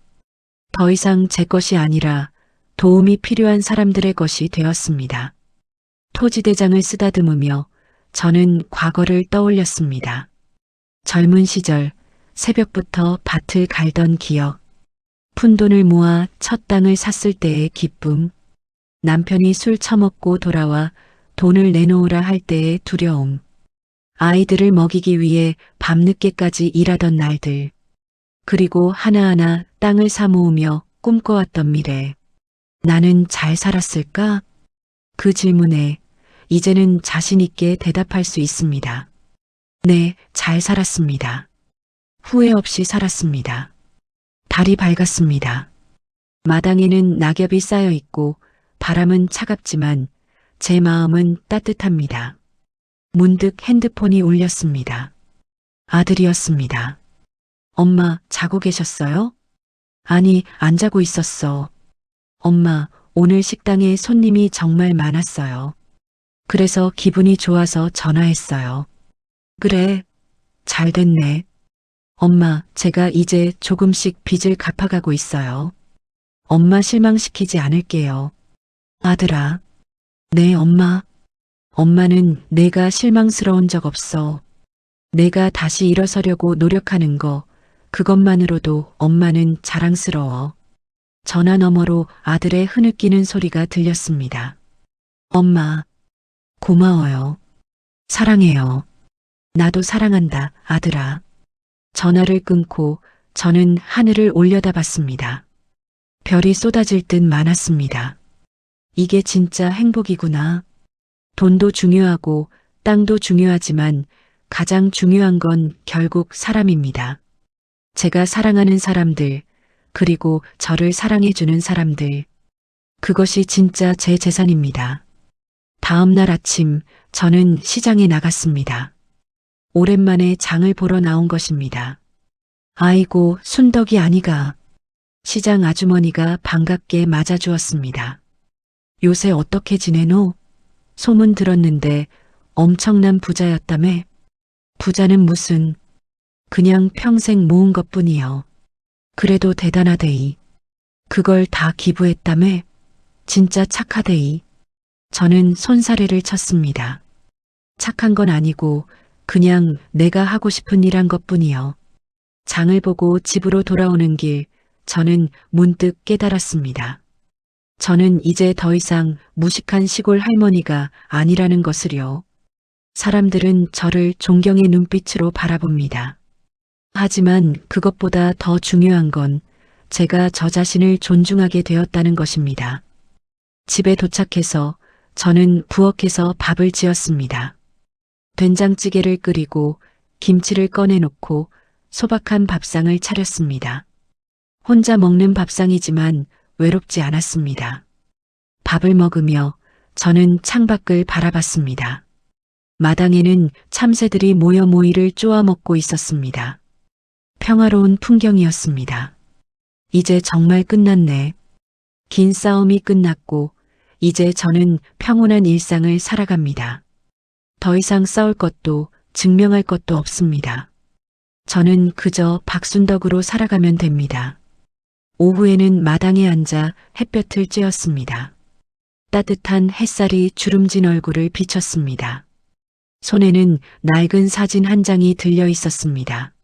더 이상 제 것이 아니라 도움이 필요한 사람들의 것이 되었습니다. 토지대장을 쓰다듬으며 저는 과거를 떠올렸습니다. 젊은 시절 새벽부터 밭을 갈던 기억, 푼돈을 모아 첫 땅을 샀을 때의 기쁨, 남편이 술 처먹고 돌아와 돈을 내놓으라 할 때의 두려움, 아이들을 먹이기 위해 밤늦게까지 일하던 날들, 그리고 하나하나 땅을 사 모으며 꿈꿔왔던 미래. 나는 잘 살았을까? 그 질문에 이제는 자신 있게 대답할 수 있습니다. 네, 잘 살았습니다. 후회 없이 살았습니다. 달이 밝았습니다. 마당에는 낙엽이 쌓여 있고 바람은 차갑지만 제 마음은 따뜻합니다. 문득 핸드폰이 울렸습니다. 아들이었습니다. 엄마, 자고 계셨어요? 아니, 안 자고 있었어. 엄마, 오늘 식당에 손님이 정말 많았어요. 그래서 기분이 좋아서 전화했어요. 그래, 잘 됐네. 엄마, 제가 이제 조금씩 빚을 갚아가고 있어요. 엄마 실망시키지 않을게요. 아들아. 네, 엄마. 엄마는 내가 실망스러운 적 없어. 내가 다시 일어서려고 노력하는 거, 그것만으로도 엄마는 자랑스러워. 전화 너머로 아들의 흐느끼는 소리가 들렸습니다. 엄마, 고마워요. 사랑해요. 나도 사랑한다, 아들아. 전화를 끊고 저는 하늘을 올려다봤습니다. 별이 쏟아질 듯 많았습니다. 이게 진짜 행복이구나. 돈도 중요하고 땅도 중요하지만 가장 중요한 건 결국 사람입니다. 제가 사랑하는 사람들, 그리고 저를 사랑해주는 사람들. 그것이 진짜 제 재산입니다. 다음 날 아침 저는 시장에 나갔습니다. 오랜만에 장을 보러 나온 것입니다. 아이고, 순덕이 아니가. 시장 아주머니가 반갑게 맞아주었습니다. 요새 어떻게 지내노? 소문 들었는데 엄청난 부자였다며? 부자는 무슨, 그냥 평생 모은 것뿐이요. 그래도 대단하대이. 그걸 다 기부했다며? 진짜 착하대이. 저는 손사래를 쳤습니다. 착한 건 아니고 그냥 내가 하고 싶은 일 한 것뿐이요. 장을 보고 집으로 돌아오는 길, 저는 문득 깨달았습니다. 저는 이제 더 이상 무식한 시골 할머니가 아니라는 것을요. 사람들은 저를 존경의 눈빛으로 바라봅니다. 하지만 그것보다 더 중요한 건 제가 저 자신을 존중하게 되었다는 것입니다. 집에 도착해서 저는 부엌에서 밥을 지었습니다. 된장찌개를 끓이고 김치를 꺼내놓고 소박한 밥상을 차렸습니다. 혼자 먹는 밥상이지만 외롭지 않았습니다. 밥을 먹으며 저는 창밖을 바라봤습니다. 마당에는 참새들이 모여 모이를 쪼아 먹고 있었습니다. 평화로운 풍경이었습니다. 이제 정말 끝났네. 긴 싸움이 끝났고 이제 저는 평온한 일상을 살아갑니다. 더 이상 싸울 것도 증명할 것도 없습니다. 저는 그저 박순덕으로 살아가면 됩니다. 오후에는 마당에 앉아 햇볕을 쬐었습니다. 따뜻한 햇살이 주름진 얼굴을 비쳤습니다. 손에는 낡은 사진 한 장이 들려 있었습니다.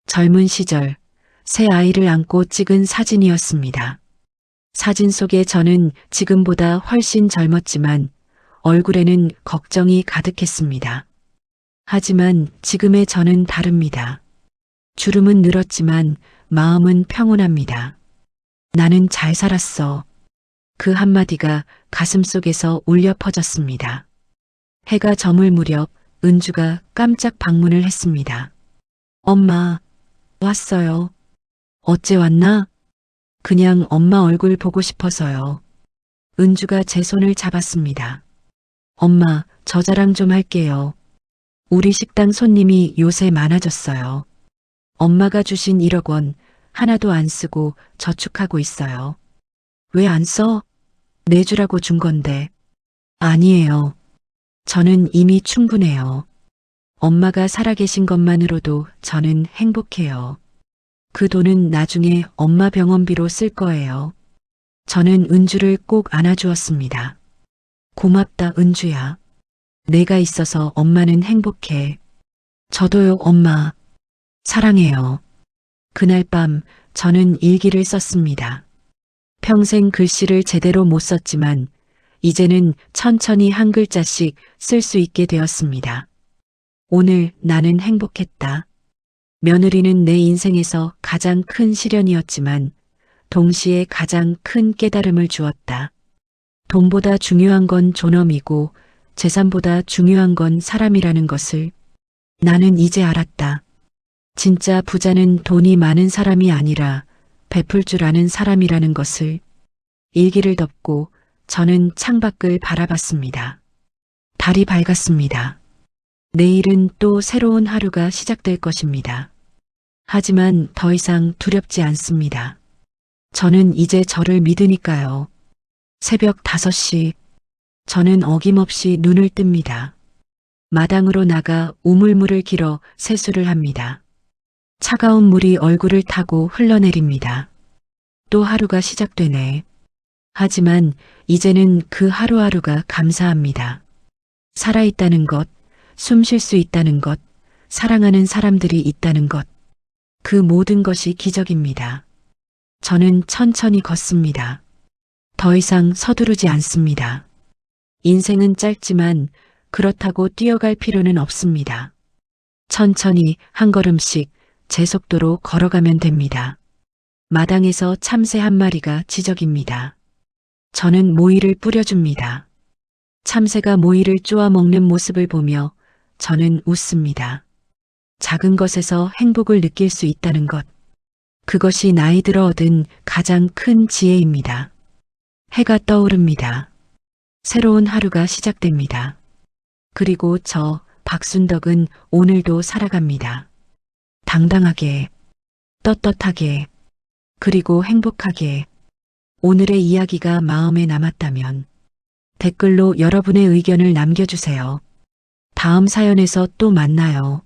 젊은 시절 새 아이를 안고 찍은 사진이었습니다. 사진 속의 저는 지금보다 훨씬 젊었지만 얼굴에는 걱정이 가득했습니다. 하지만 지금의 저는 다릅니다. 주름은 늘었지만 마음은 평온합니다. 나는 잘 살았어. 그 한마디가 가슴속에서 울려 퍼졌습니다. 해가 저물 무렵 은주가 깜짝 방문을 했습니다. 엄마, 왔어요. 어째 왔나? 그냥 엄마 얼굴 보고 싶어서요. 은주가 제 손을 잡았습니다. 엄마, 저 자랑 좀 할게요. 우리 식당 손님이 요새 많아졌어요. 엄마가 주신 1억 원 하나도 안 쓰고 저축하고 있어요. 왜 안 써? 내주라고 준 건데. 아니에요. 저는 이미 충분해요. 엄마가 살아계신 것만으로도 저는 행복해요. 그 돈은 나중에 엄마 병원비로 쓸 거예요. 저는 은주를 꼭 안아주었습니다. 고맙다, 은주야. 내가 있어서 엄마는 행복해. 저도요, 엄마. 사랑해요. 그날 밤 저는 일기를 썼습니다. 평생 글씨를 제대로 못 썼지만 이제는 천천히 한 글자씩 쓸 수 있게 되었습니다. 오늘 나는 행복했다. 며느리는 내 인생에서 가장 큰 시련이었지만 동시에 가장 큰 깨달음을 주었다. 돈보다 중요한 건 존엄이고 재산보다 중요한 건 사람이라는 것을 나는 이제 알았다. 진짜 부자는 돈이 많은 사람이 아니라 베풀 줄 아는 사람이라는 것을. 일기를 덮고 저는 창밖을 바라봤습니다. 달이 밝았습니다. 내일은 또 새로운 하루가 시작될 것입니다. 하지만 더 이상 두렵지 않습니다. 저는 이제 저를 믿으니까요. 새벽 5시, 저는 어김없이 눈을 뜹니다. 마당으로 나가 우물물을 길어 세수를 합니다. 차가운 물이 얼굴을 타고 흘러내립니다. 또 하루가 시작되네. 하지만 이제는 그 하루하루가 감사합니다. 살아있다는 것, 숨 쉴 수 있다는 것, 사랑하는 사람들이 있다는 것, 그 모든 것이 기적입니다. 저는 천천히 걷습니다. 더 이상 서두르지 않습니다. 인생은 짧지만 그렇다고 뛰어갈 필요는 없습니다. 천천히 한 걸음씩 제 속도로 걸어가면 됩니다. 마당에서 참새 한 마리가 지적입니다. 저는 모이를 뿌려줍니다. 참새가 모이를 쪼아 먹는 모습을 보며 저는 웃습니다. 작은 것에서 행복을 느낄 수 있다는 것. 그것이 나이 들어 얻은 가장 큰 지혜입니다. 해가 떠오릅니다. 새로운 하루가 시작됩니다. 그리고 저 박순덕은 오늘도 살아갑니다. 당당하게, 떳떳하게, 그리고 행복하게. 오늘의 이야기가 마음에 남았다면 댓글로 여러분의 의견을 남겨주세요. 다음 사연에서 또 만나요.